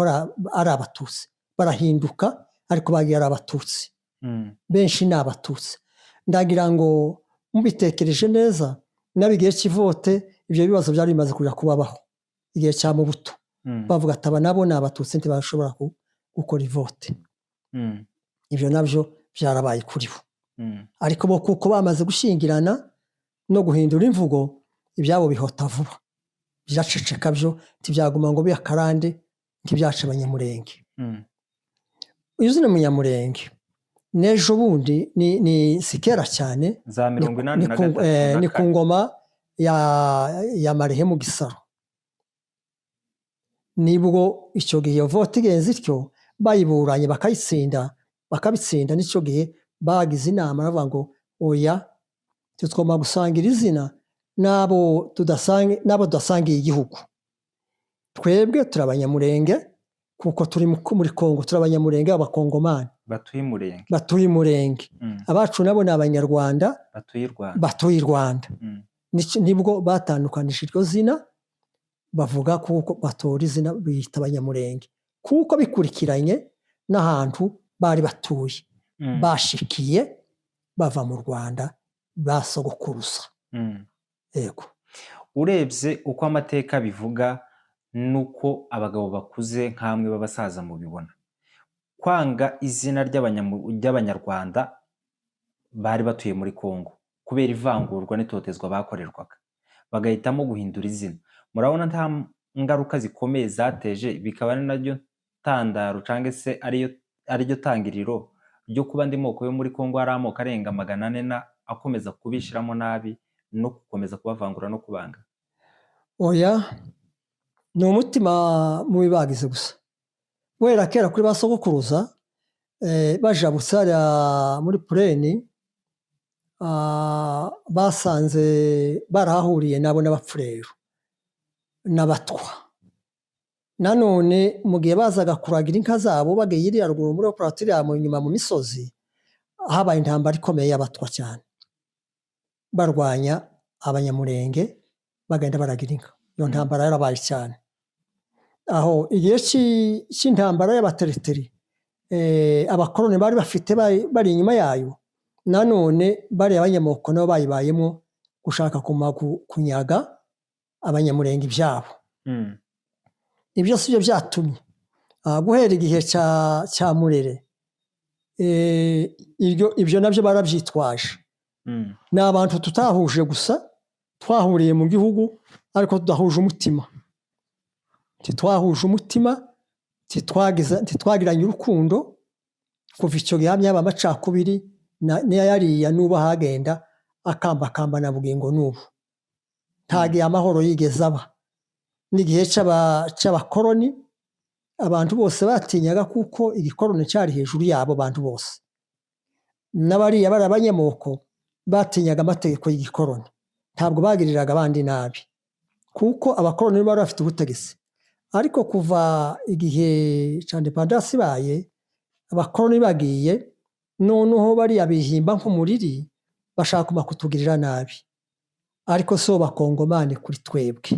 ari abatutsi, barahinduka ariko bagiye ari abatutsi. Benshi ni abatutsi. Ndagira ngo mubitekereje neza, n'abigihe cy'ivote ibyo bibazo byari bimaze kujya kubabaho igihe cya Mobutu, bavuga ati aba nabo ni abatutsi ntibashobora gukora ivote. Ibyo nabyo byarabaye kuri bo, ariko bo kuko bamaze gushingirana no guhindura imvugo, ibyabo bihota vuba, biraceceka byo ntibyaguma ngo bibe akarande nk'ibyaca Abanyamulenge. Izina Munyamulenge n'ejo bundi ni sikera cyane, za 83 ni ku ngoma ya Marehemu Gisaro. Nibwo icyo gihe iyo vote igenze ityo bayiburanye bakabitsinda, n'icyo gihe bagize inama bavuga ngo oya tutagomba gusangira izina n'abo tudasangiye igihugu. Twebwe turi Abanyamulenge kuko turi muri Kongo, turi Abanyamulenge b'Abakongomani batuye Umurenge. Abacu nabo ni Abanyarwanda batuye i Rwanda. Nibwo batandukanije iryo zina, bavuga kuko batora izina biyita Abanyamulenge kuko bikurikiranye n'ahantu bari batuye, bashikiye bava mu Rwanda basogokuruza. Yego, urebye uko amateka bivuga nuko abagabo bakuze nk'amwe b'abasaza mubibona, kwanga izina ry'Abanyarwanda bari batuye muri Kongo kubera ivangurwa n'itotezwa bakorerwaga, bagahitamo guhindura izina. Murabona nta ngaruka zikomeye zateje, bikaba ari naryo tandaro cyangwa se ariryo tangiriro ryo kuba andi moko yo muri Kongo hari amoko arenga 400 akomeza kubishiramo nabi no gukomeza kubavangura no kubanga. Oya, ni umutima mubi bagize gusa. Wera kera kuri basogokuruza bajabutse muri Pureni, basanze barahuriye nabo n'abapfurero n'abatwa. Nanone mu gihe bazaga kuragira inka zabo bagiye iriya ruguru muri Operatiriya mu nyuma mu misozi, habaye intambara ikomeye y'abatwa cyane, barwanya Abanyamulenge bagenda baragira inka. Iyo ntambara yarabaye cyane. Aho igihe cy'intambara y'abateriteri, abakoloni bari bafite bari inyuma yayo, nanone bari abanyamoko nabo bayibayemo gushaka kunyaga Abanyamulenge ibyabo. Ibyo si byo byatumye guhera igihe cya Murere, ibyo nabyo barabyitwaje. Ni abantu tutahuje gusa, twahuriye mu gihugu ariko tudahuje umutima, ntitwagiranye urukundo. Kuva icyo gihe hamwe amacakubiri n'ayariya n'ubu ahagenda akambakamba na bugingo n'ubu ntagiye amahoro yigeze aba. N'igihe cy'abakoloni abantu bose batinyaga kuko igikoloni cyari hejuru yabo bantu bose, n'abariya bari abanyamoko batinyaga amategeko y'igikoloni, ntabwo bagiriraga abandi nabi kuko abakoloni bari bafite ubutegetsi. Ariko kuva igihe cya independence ibaye, abakoloni bagiye, noneho bariya bihimba nk'umuriri bashaka kutugirira nabi. Ariko so Bakongomani kuri twebwe,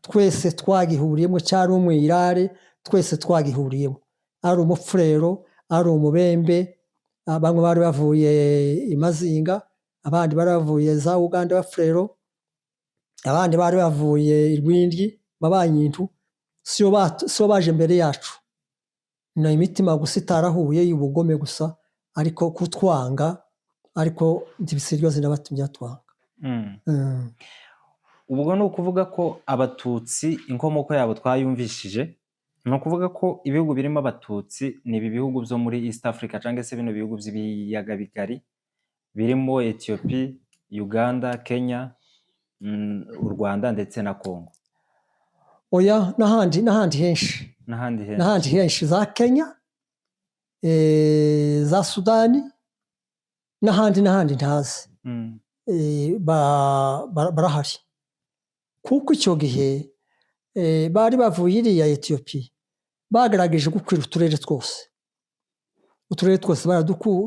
twese twagihuriyemo, cyari umwirare, twese twagihuriyemo, ari umupfurero, ari umubembe. Bamwe bari bavuye i Mazinga, abandi bari bavuye za Uganda bapfurero, abandi bari bavuye i Rwindi babanyintu. Siyo baje mbere yacu, ni imitima gusa itarahuye y'ubugome gusa, ariko kutwanga, ariko ntibisiryo zinabatumye twanga. ubwo ni ukuvuga ko abatutsi inkomoko yabo twayumvishije, ni ukuvuga ko ibihugu birimo abatutsi ni ibi bihugu byo muri East Africa cyangwa se bino bihugu by'ibiyaga bigari birimo Ethiopia, Uganda, Kenya, u Rwanda ndetse na Congo. Oya, n'ahandi henshi, n'ahandi henshi, za Kenya, za Sudani, n'ahandi ntazi barahari, kuko icyo gihe bari bavuye iriya Ethiopia bagerageje gukwira uturere twose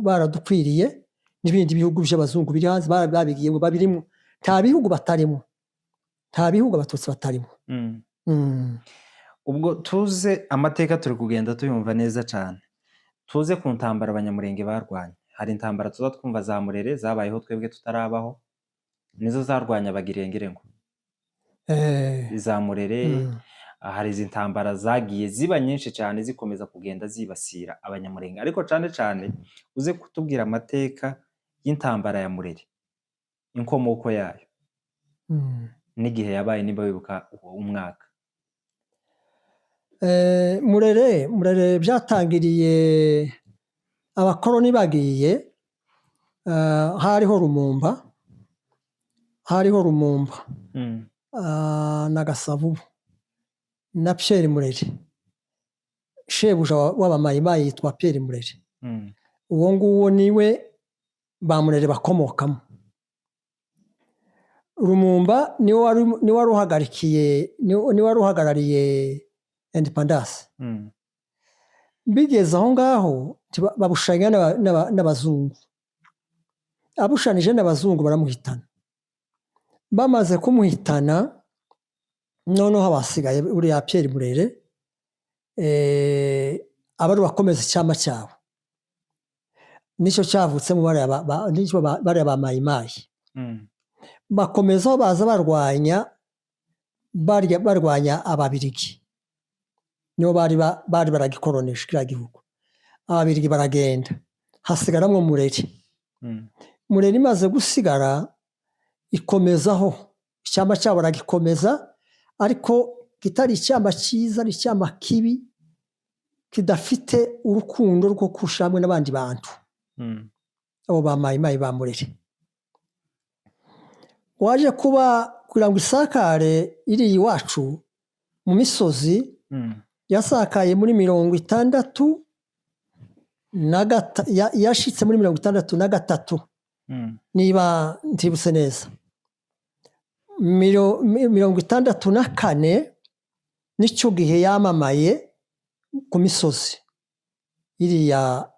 baradukwiriye, n'ibindi bihugu by'abazungu biri hanze babigiyemo babirimo, nta bihugu batarimo, nta bihugu abatutsi batarimo. Ubwo tuze amateka turi kugenda tuyumva neza cyane, tuze ku ntambara abanyamurenge barwanya. Hari intambara tuza twumva za Murere zabayeho twebwe tutarabaho, nizo zarwanya Abagirengere ngo za Murere. Hari izi ntambara zagiye ziba nyinshi cyane zikomeza kugenda zibasira abanyamurenge, ariko cyane cyane uze kutubwira amateka y'intambara ya Murere, inkomoko yayo n'igihe yabaye, niba wibuka umwaka. Murere byatangiriye abakoloni bagiye, hariho Rumumba na Gasavubu na Pierre Murere, shebuja w'abamayimayi yitwa Pierre Murere. Uwo nguwo niwe ba Murere bakomokamo. Rumumba niwe wari uhagarariye independence. Bigeze aho ngaho babushanya n'abazungu, abushanije n'abazungu baramuhitana. Bamaze kumuhitana, noneho abasigaye uriya Pierre Murere abari bakomeza icyama cyabo, nicyo cyavutsemo bariya ba mayimayi. Bakomezaho baza barwanya Ababirigi, nibo bari baragikoroneje kiriya gihugu. Ababirigi baragenda, hasigaramwo Murere. Murere imaze gusigara, ikomezaho icyama cyabo baragikomeza, ariko kitari icyama cyiza, ari icyama kibi kidafite urukundo rwo kurusha hamwe n'abandi bantu, abo ba mayimayi ba Murere. Waje kugira ngo isakare iri iwacu mu misozi, yasakaye muri 63, yashitse muri 63, niba ntibutse neza. 64 nicyo gihe yamamaye ku misozi iriya,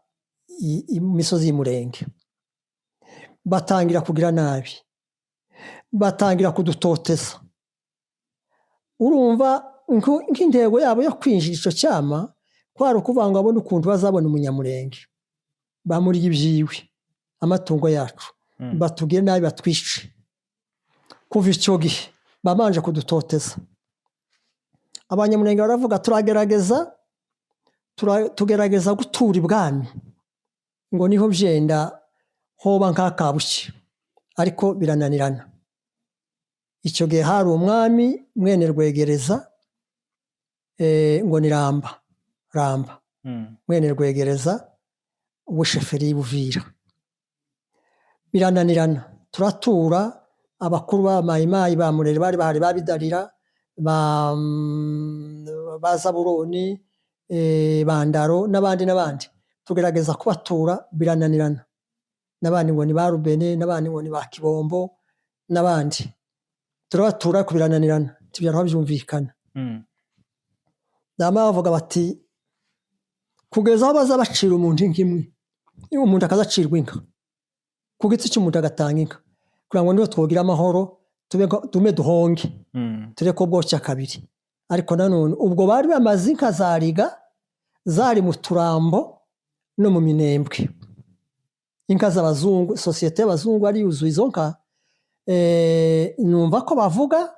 imisozi y'Umurenge. Batangira kugira nabi, batangira kudutoteza. Urumva nk'intego yabo yo kwinjira icyo cyama kwari ukuvuga ngo babone ukuntu bazabona umunyamurenge, bamuriye ibyiwe, amatungo yacu, batubwire nabi, batwice. Kuva icyo gihe babanje kudutoteza. Abanyamurenge baravuga tugerageza gutura ibwami, ngo niho byenda hoba nk'akabuki, ariko birananirana. Icyo gihe hari umwami mwene Rwegereza, ngo ni Ramba mwene Rwegereza w'Ubusheferi y'Ubuvira. Birananirana, turatura. Abakuru ba mayimayi ba Murere bari bahari, babidarira, ba Zaburoni, Bandaro n'abandi, tugerageza kubatura, birananirana. N'abandi ngo ni ba Rubene, n'abandi ngo ni ba Kibombo, n'abandi turabatura, ariko birananirana, tubyaraho byumvikana. Nama bavuga bati kugeza aho baza bacira umuntu inka imwe, umuntu akazacirwa inka, ku giti cy'umuntu agatanga inka, kugira ngo niyo twogira amahoro, tume duhonge, tureke bwoca kabiri. Ariko nanone ubwo bari bamaze inka za Riga, zari mu Turambo no mu Minembwe. Inka z'abazungu, sosiyete y'abazungu ari yuzuye izo nka. Numva ko bavuga,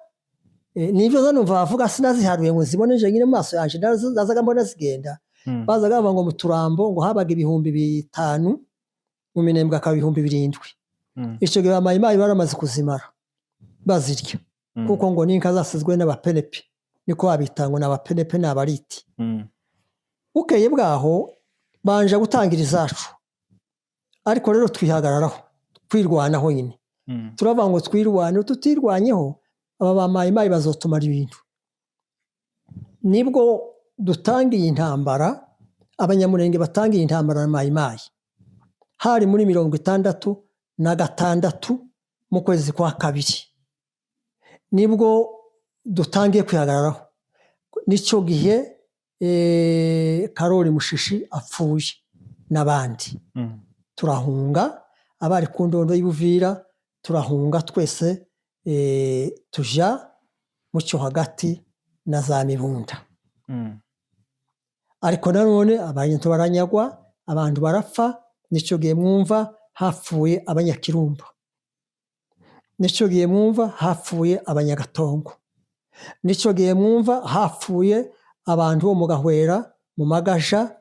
nibyo numva bavuga, sinaziharuye ngo ziboneje nyine maso yaje, nazaga mbona zigenda. Bazaga bavuga ngo mu Turambo ngo habaga 5,000, mu Minembwe akaba 7,000. Icyo gihe amayimayi baramaze kuzimara bazirya. kuko ngo n'inka zasizwe n'abapenepe niko babita ngo n'abapenepe n'abariti. Bukeye bwaho banje gutangira izacu, ariko rero twihagararaho twirwanaho nyine, turavuga ngo twirwane, tutirwanyeho aba ba mayimayi bazotumara ibintu. Nibwo dutangiye intambara, abanyamurenge batangiye intambara na mayimayi hari muri 66 mu kwezi kwa kabiri, nibwo dutangiye kwihagararaho. Nicyo gihe Karoli Mushishi apfuye n'abandi, turahunga abari ku ndondo y'Ubuvira, turahunga twese tuja mu cyo hagati na za Mibunda. Ariko nanone abantu baranyagwa, abantu barapfa. Nicyo gihe mwumva hapfuye Abanyakirumba, nicyo gihe mwumva hapfuye Abanyagatongo, nicyo gihe mwumva hapfuye abantu bo mu Gahwera, mu Magaja,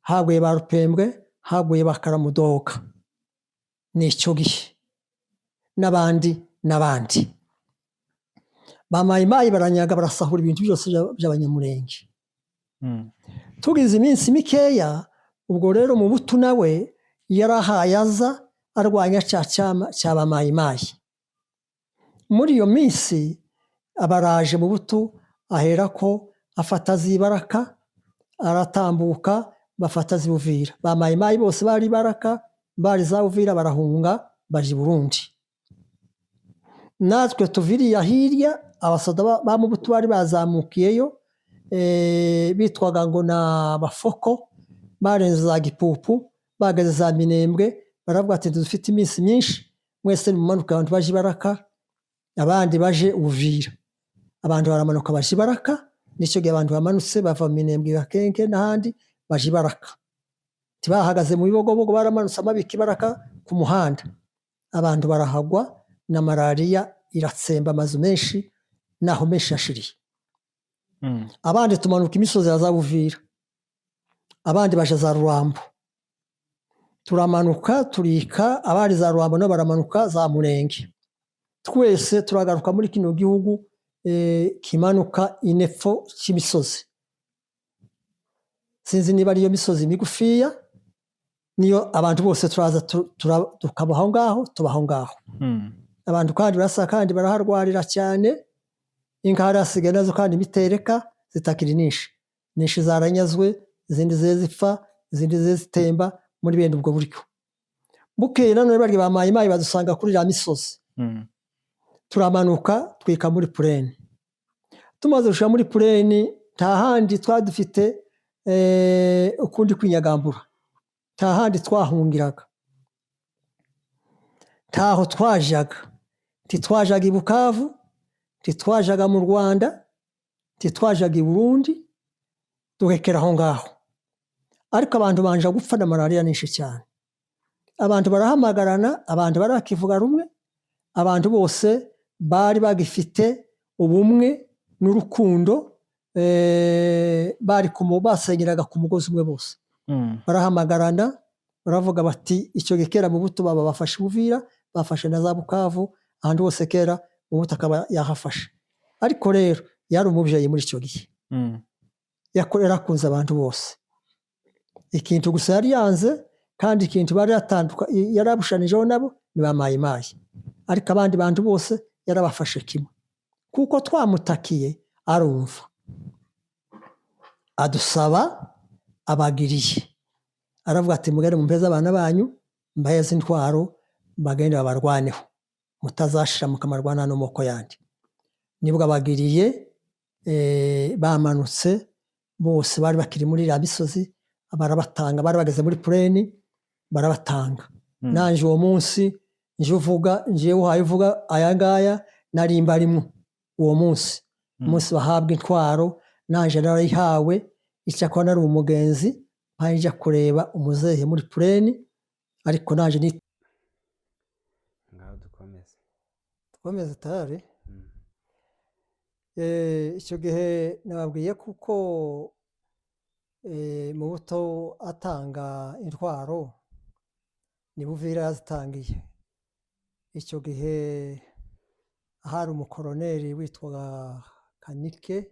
haguye ba Rupembwe, haguye ba Karamudoga. Nicyo gihe n'abandi ba mayimayi baranyaga, barasahura ibintu byose by'Abanyamurenge. Tugize iminsi mikeya, ubwo rero Mobutu nawe yarahaye aza arwanya cya ba mayimayi. Muri iyo minsi abaraje Mobutu aherako afata Zibaraka, aratambuka bafata Zibuvira. Ba mayimayi bose bari Baraka, bari za Uvira, barahunga baje i Burundi. Natwe tuviriya hirya, abasoda ba Mobutu bari bazamukiyeyo, bitwaga ngo na Bafoko, barenze za Gipupu, bageze za Minembwe, baravuga ati dufite iminsi myinshi, mwese mumanuka, abantu baje Baraka, abandi baje Uvira. Abantu baramanuka baje Baraka. Nicyo gihe abantu bamanutse bava Minembwe, Gakenke n'ahandi baje Baraka. Tibahagaze mu Bibogobogo, baramanutse amabiki Baraka ku muhanda, abantu barahagwa na malariya iratsemba amazu menshi, naho menshi yashiriye. Abandi tumanuka imisozi ya za Uvira, abandi baje za Rurambo, turamanuka turika, abari za Rurambo nabo baramanuka za Murenge. Twese turagaruka muri kino gihugu kimanuka inepfo cy'imisozi. Sinzi niba ariyo misozi migufiya, niyo abantu bose turaza tukabaho ngaho, tubaho ngaho. Abantu kandi barasa, kandi baraharwarira cyane. Inka harasigaye nazo kandi imitereka zitakiri nyinshi zaranyazwe, izindi zipfa, izindi zitemba muri bene ubwo buryo. Bukeye nanone barya ba mayimayi badusanga kuri ya misozi. Turamanuka twika muri Pureni. Tumaze gushika muri Pureni, nta handi twari dufite ukundi kwinyagambura, nta handi twahungiraga, ntaho twajaga. Titwajaga i Bukavu, titwajaga mu Rwanda, titwajaga i Burundi, duhekera aho ngaho. Ariko abantu banje gupfa na malariya nyinshi cyane. Abantu barahamagarana, abantu barakivuga rumwe, abantu bose bari bagifite ubumwe n'urukundo, bari basengeraga ku mugozi umwe bose. Barahamagarana, baravuga bati icyo gikera Mobutu baba bafashe Uvira, bafashe na za Bukavu, ahandi hose kera Mobutu akaba yahafashe. Ariko rero yari umubyeyi muri icyo gihe, yarakunze abantu bose. Ikintu gusa yari yanze, kandi ikintu bari yarabushanijeho nabo ni ba mayimayi. Ariko abandi bantu bose yarabafashe kimwe, kuko twamutakiye arumva, adusaba abagiriye, aravuga ati mugende mumpeze abana banyu, mbaheze intwaro, bagende babarwaneho, mutazashira mukamarwana no moko yandi. Nibwo abagiriye bamanutse bose, bari bakiri muri ya misozi, barabatanga, bari bageze muri Pureni, barabatanga. Nanje uwo munsi nje uvuga, nje uhaye uvuga aya ngaya, narimba rimwe uwo munsi, umunsi bahabwa intwaro, nanje narayihawe. Icyakora nari umugenzi, mpajya kureba umuzehe muri Pureni, ariko nanje ni ngaho dukomeze tayari. Icyo gihe nababwiye kuko Mobutu atanga intwaro ni Buvira yazitangiye. Icyo gihe hari umukoroneri witwaga Kanike,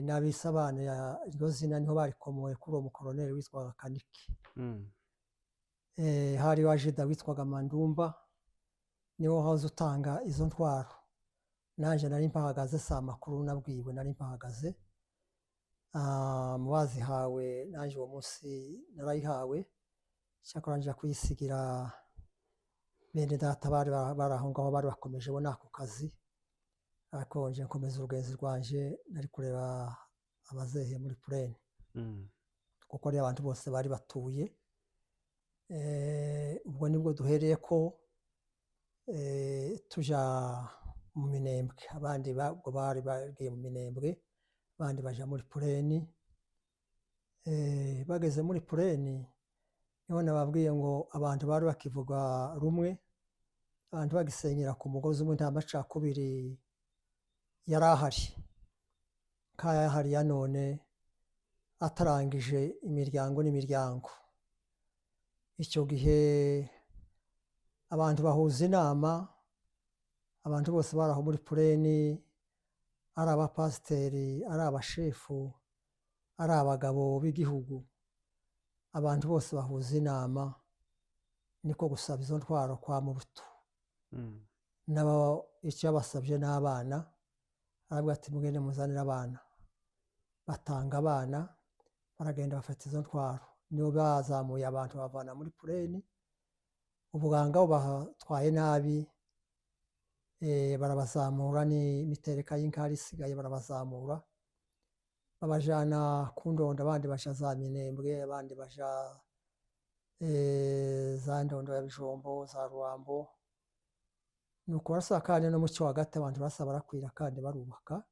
n'abisabana iryo zina niho barikomoye kuri uwo mukoroneri witwaga Kanike. Hari wajida witwaga Mandumba, niwo wahoze utanga izo ntwaro. Naje nari mpahagaze saa makuru nabwiwe, nari mpahagaze mu bazihawe, naje uwo munsi narayihawe, cyakora nja kuyisigira bene data bari aho ngaho, bari bakomeje bo n'ako kazi, ariko nje nkomeza urugenzi rwanje, nari kureba abazehe muri Purene, kuko ari abantu bose bari batuye. Ubwo nibwo duhereye ko tuja mu Minembwe, abandi bari bagiye mu Minembwe, abandi baja muri Purene. Bageze muri Purene niho nababwiye ngo abantu bari bakivuga rumwe, abantu bagisenyera ku mugozi umwe, nta macakubiri yari ahari nk'ayahari ya none, atarangije imiryango n'imiryango. Icyo gihe abantu bahuza inama, abantu bose bari aho muri Purene, ari abapasiteri, ari abashefu, ari abagabo b'igihugu, abantu bose bahuza inama, niko gusaba izo ntwaro kwa Mubuto. Nabo icyo yabasabye n'abana, aravuga ati mugende muzanire abana. Batanga abana, baragenda bafata izo ntwaro, nibo bazamuye abantu bavana muri Purene. Ubuganga batwaye nabi, barabazamura, n'imitereka y'inkari isigaye barabazamura, babajana ku Ndondo, abandi baja za Minembwe, abandi baja za Ndondo ya Bijombo, za Rurambo. Nuko barasaba kandi no mu cyo hagati abantu barasaba barakwira kandi barubaka,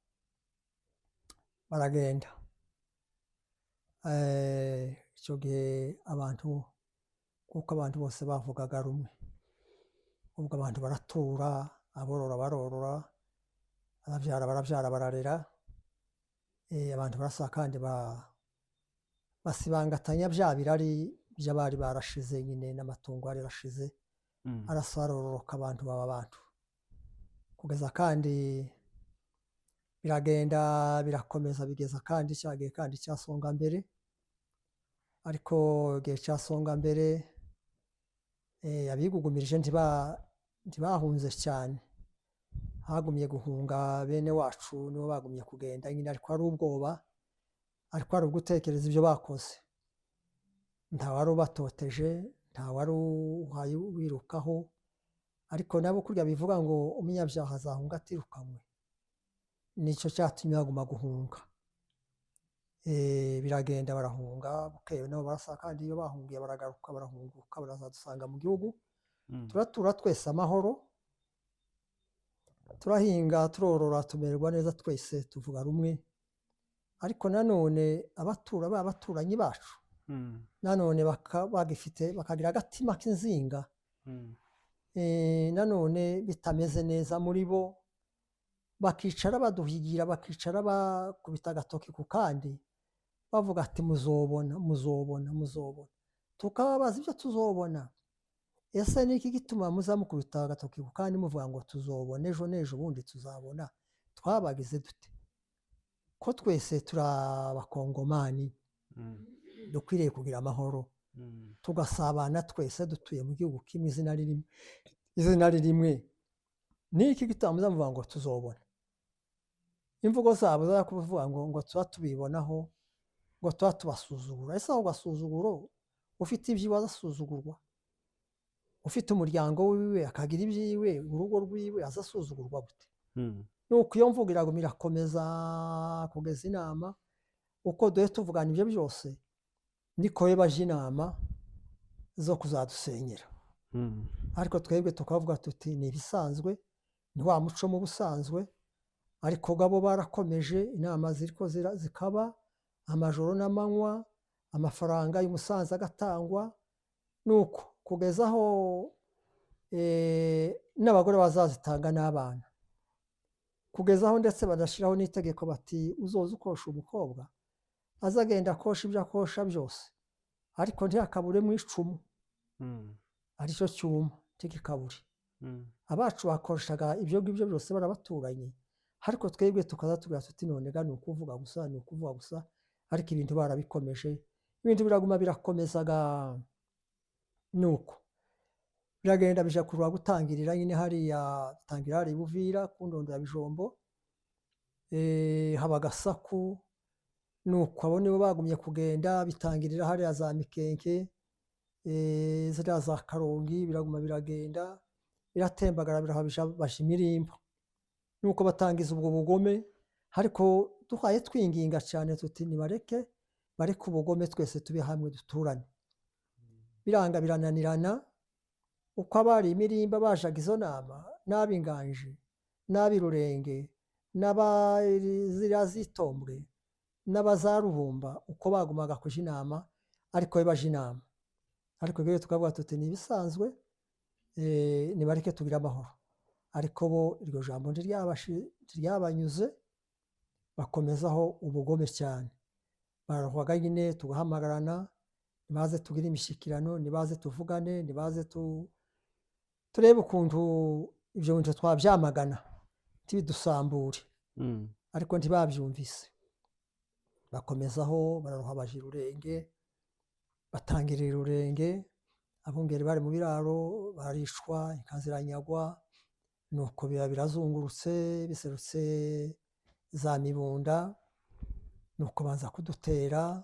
baragenda. Icyo gihe abantu, kuko abantu bose bavugaga rumwe, ubwo abantu baratura, aborora barorora, ababyara barabyara bararera. Abantu barasaba kandi basibangatanya bya birari by'abari barashize, nyine n'amatungo yari yarashize, arasarororoka, abantu baba abantu, kugeza kandi biragenda birakomeza, bigeza kandi cyagiye kandi cyasonga mbere. Ariko igihe cyasonga mbere, abigugumirije ntibahunze cyane, hagumye guhunga bene wacu, nibo bagumye kugenda nyine, ariko ari ubwoba, ariko ari ugutekereza ibyo bakoze. Nta wari ubatoteje, nta wari uhaye wirukaho, ariko nabo kurya bivuga ngo umunyabyaha azahunga atirukanywe, nicyo cyatumye baguma guhunga. Biragenda barahunga, bukeye nabo barasaba kandi iyo bahungiye baragaruka, barahunguka, barazadusanga mu gihugu. Turatura twese amahoro, turahinga, turorora, tumererwa neza, twese tuvuga rumwe. Ariko nanone abaturanyi bacu nanone bakagira agatima k'inzinga, nanone bitameze neza muri bo, bakicara baduhigira, bakicara bakubita agatoki ku kandi, bavuga ati muzobona, muzobona, muzobona. Tukababaza ibyo tuzobona, ese ni iki gituma muzamukubita agatoki ku kandi muvuga ngo tuzobona, ejo n'ejo bundi tuzabona? Twabagize dute? Ko twese turi abakongomani, dukwiriye kugira amahoro, tugasabana twese, dutuye mu gihugu kimwe, izina rimwe. Ni iki gituma muzamuvuga ngo tuzobona? Imvugo zabo zo kuvuga ngo tuba tubibonaho, ngo tuba tubasuzugura. Ese aho gasuzuguro, ufite ibyiwe azasuzugurwa? Ufite umuryango wiwe akagira ibyiwe, urugo rwiwe, azasuzugurwa gute? Nuko iyo mvugo iraguma irakomeza kugeza inama, uko duhe tuvugana ibyo byose, niko baje inama zo kuzadusenyera. Ariko twebwe tukavuga tuti ni ibisanzwe, ni wa muco mu busanzwe. Ariko gabo barakomeje, inama ziriko zikaba amajoro n'amanywa, amafaranga y'umusanzu agatangwa, nuko kugeza aho n'abagore bazazitanga n'abana, kugeza aho ndetse badashyiraho n'itegeko bati uzoza ukosha umukobwa azagenda akosha ibyo akosha byose, ariko ntihakaburemo icumu, aricyo cyuma ntigikabure. abacu bakoreshaga ibyo ngibyo byose barabaturanye, ariko twebwe tukaza tugira tuti none ga ni ukuvuga gusa, ni ukuvuga gusa, ariko ibintu barabikomeje, ibintu biraguma birakomezaga, nuko biragenda bija kurwa gutangirira nyine hariya, tangira hari Buvira ku ndondo ya Bijombo, haba Gasaku, nuko abo nibo bagumye kugenda bitangirira hariya za Mikenke, ziriya za Karongi, biraguma biragenda biratembagara birahabija baja Imirimbo, nuko batangiza ubwo bugome, ariko duhaye twinginga cyane tuti nibareke bareke ubugome, twese tube hamwe duturane. Biranga birananirana, uko abari Imirimba bajaga izo nama, n'ab'Inganji, n'ab'Irurenge, n'abaziriya z'Itombwe, n'abaza Rubumba, uko bagumaga kuja inama, ariko we baja inama, ariko rero tukavuga tuti ni ibisanzwe, nibareke tugire amahoro, ariko bo iryo jambo ntiryabanyuze, bakomezaho ubugome cyane, barahwaga nyine tugahamagarana, nibaze tugire imishyikirano, nibaze tuvugane, nibaze turebe ukuntu ibyo bintu twabyamagana ntibidusambure, ariko ntibabyumvise, bakomezaho bararuha baja Irurenge, batangirira Irurenge, abungeri bari mu biraro barishwa, inka ziranyagwa, nuko biba birazungurutse biserutse za Mibunda, nuko baza kudutera,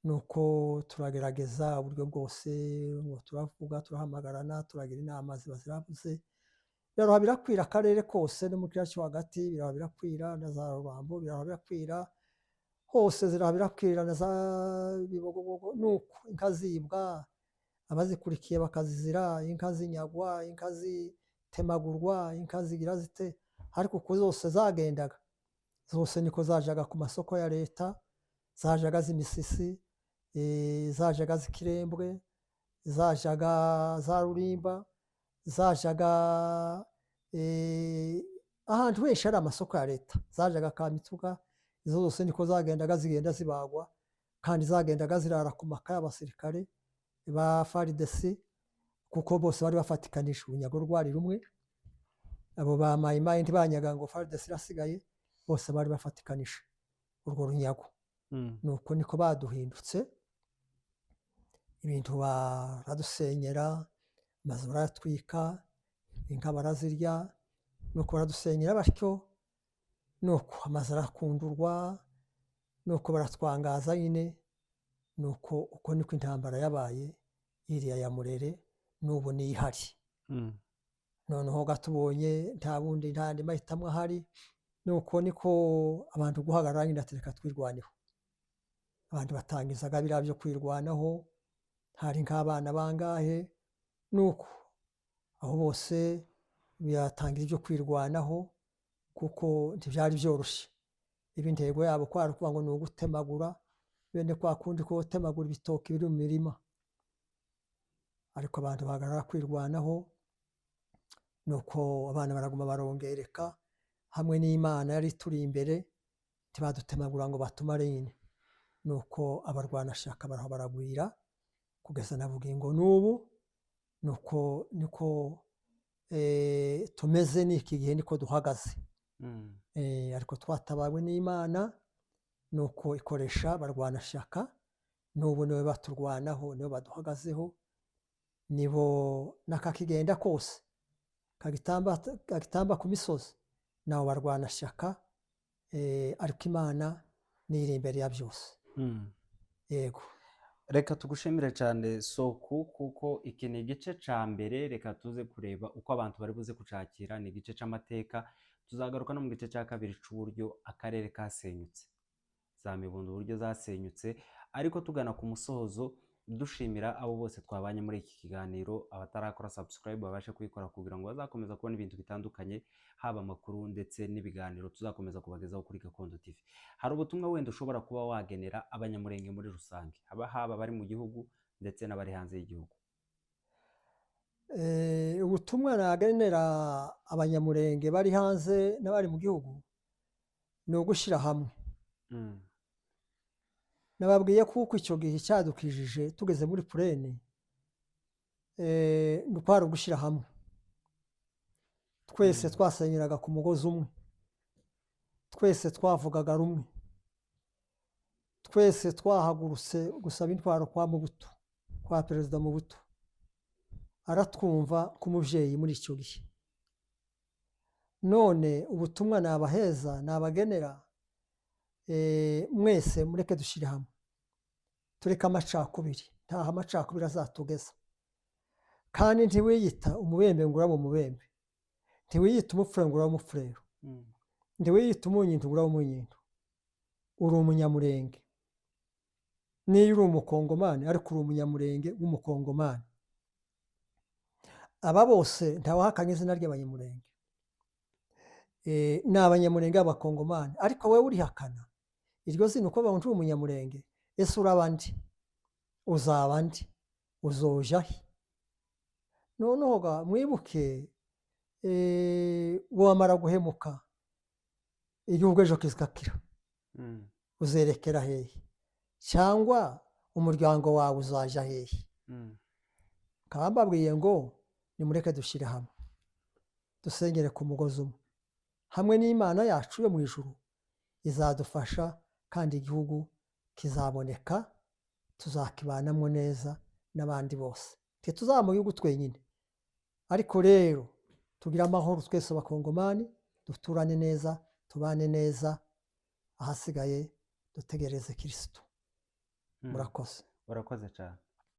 nuko turagerageza uburyo bwose ngo turavuga, turahamagarana, turagira inama ziba zirabuze, biraruha birakwira akarere kose, no mu kiriya cyo hagati biraruha birakwira, na za Rurambo biraruha birakwira, hose ziraruha birakwira, na za Bibogobogo, nuko inka zibwa, abazikurikiye bakazizira, inka zinyagwa, inka zitemagurwa, inka zigira zite, ariko uko zose zagendaga, zose niko zajaga ku masoko ya leta, zajaga z'imisisi, zajaga z'Ikirembwe, zajaga za Rulimba, zajaga ahantu henshi hari amasoko ya leta, zajaga Kamituga, izo zose niko zagendaga zigenda zibagwa, kandi zagendaga zirara ku maka y'abasirikare ba FARDC, kuko bose bari bafatikanije, urunyago rwari rumwe, abo ba Mayimayi ntibanyaga ngo FARDC irasigaye, bose bari bafatikanije urwo runyago, nuko niko baduhindutse, ibintu baradusenyera, amazu barayatwika, inka barazirya, nuko baradusenyera batyo, nuko amazu arakundurwa, nuko baratwangaza nyine, nuko uko niko intambara yabaye iriya ya Murere, n'ubu niyo ihari. Noneho gatubonye nta bundi nta andi mahitamo ahari, nuko niko abantu guhagarara nyine ati reka twirwaneho, abantu batangizaga biriya byo kwirwanaho, hari nk'abana bangahe, nuko aho bose byatangira ibyo kwirwanaho, kuko ntibyari byoroshye, ibi intego yabo kwari ukuvuga ngo ni ugutemagura, bene kwa kundi ko gutemagura ibitoki biri mu mirima, ariko abantu bahagarara kwirwanaho, nuko abana baraguma barongereka, hamwe n'Imana yari turi imbere, ntibadutemagura ngo batumare nyine, nuko abarwanashyaka baraho baragwira, kugeza na bugingo n'ubu, nuko niko tumeze n'iki gihe niko duhagaze, ariko twatabawe n'Imana, nuko ikoresha abarwanashyaka, n'ubu niwe baturwanaho, niwe baduhagazeho, nibo n'akakigenda kose kagitamba ku misozi, nabo barwanashyaka, ariko Imana niri imbere ya byose. Yego, reka tugushimire cyane Soku, kuko iki ni igice cya mbere, reka tuze kureba uko abantu bari buze kucakira, ni igice cy'amateka, tuzagaruka no mu gice cya kabiri cy'uburyo akarere kasenyutse, za Mibunda uburyo zasenyutse, ariko tugana ku musozo dushimira abo bose twabanye muri iki kiganiro, abatarakora subscribe babashe kuyikora kugira ngo bazakomeza kubona ibintu bitandukanye, haba amakuru ndetse n'ibiganiro tuzakomeza kubagezaho kuri Gakondo TV. Hari ubutumwa wenda ushobora kuba wagenera abanyamurenge muri rusange, haba bari mu gihugu ndetse n'abari hanze y'igihugu? ubutumwa nagenera abanyamurenge bari hanze n'abari mu gihugu ni ugushyira hamwe. Nababwiye kuko icyo gihe cyadukijije tugeze muri purene, ni ukwari ugushyira hamwe, twese twasenyeraga ku mugozi umwe, twese twavugaga rumwe, twese twahagurutse gusaba intwaro kwa Mobutu, kwa perezida Mobutu, aratwumva nk'umubyeyi muri icyo gihe. None ubutumwa nabaheza nabagenera, mwese mureke dushyire hamwe, tureke amacakubiri, ntaho amacakubiri azatugeza. Kandi ntiwiyita umubembe ngo uraba umubembe, ntiwiyita umufurero ngo uraba umufurero, ntiwiyita umunyintu ngo uraba umunyintu. Uri umunyamurenge, niyo uri umukongomani ariko uri umunyamurenge w'umukongomani. Aba bose ntawahakanye izina ry'abanyamurenge, ni abanyamurenge b'abakongomani, ariko wowe urihakana iryo zina uko bavuga uri umunyamurenge. Ese uraba ndi? Uzaba ndi? Uzoja he? Noneho mwibuke, wamara guhemuka igihugu ejo kizakira, uzerekera hehe? Cyangwa umuryango wawe uzaja hehe? Kambabwiye ngo nimureke dushyire hamwe, dusengere ku mugozi umwe, hamwe n'Imana yacu yo mu ijuru izadufasha, kandi igihugu kizaboneka, tuzakibanamo neza n'abandi bose. Tuzaba mu gihugu twenyine, ariko rero tugire amahoro twese abakongomani, duturane neza, tubane neza, ahasigaye dutegereze Kristo. Murakoze. Urakoze cyane.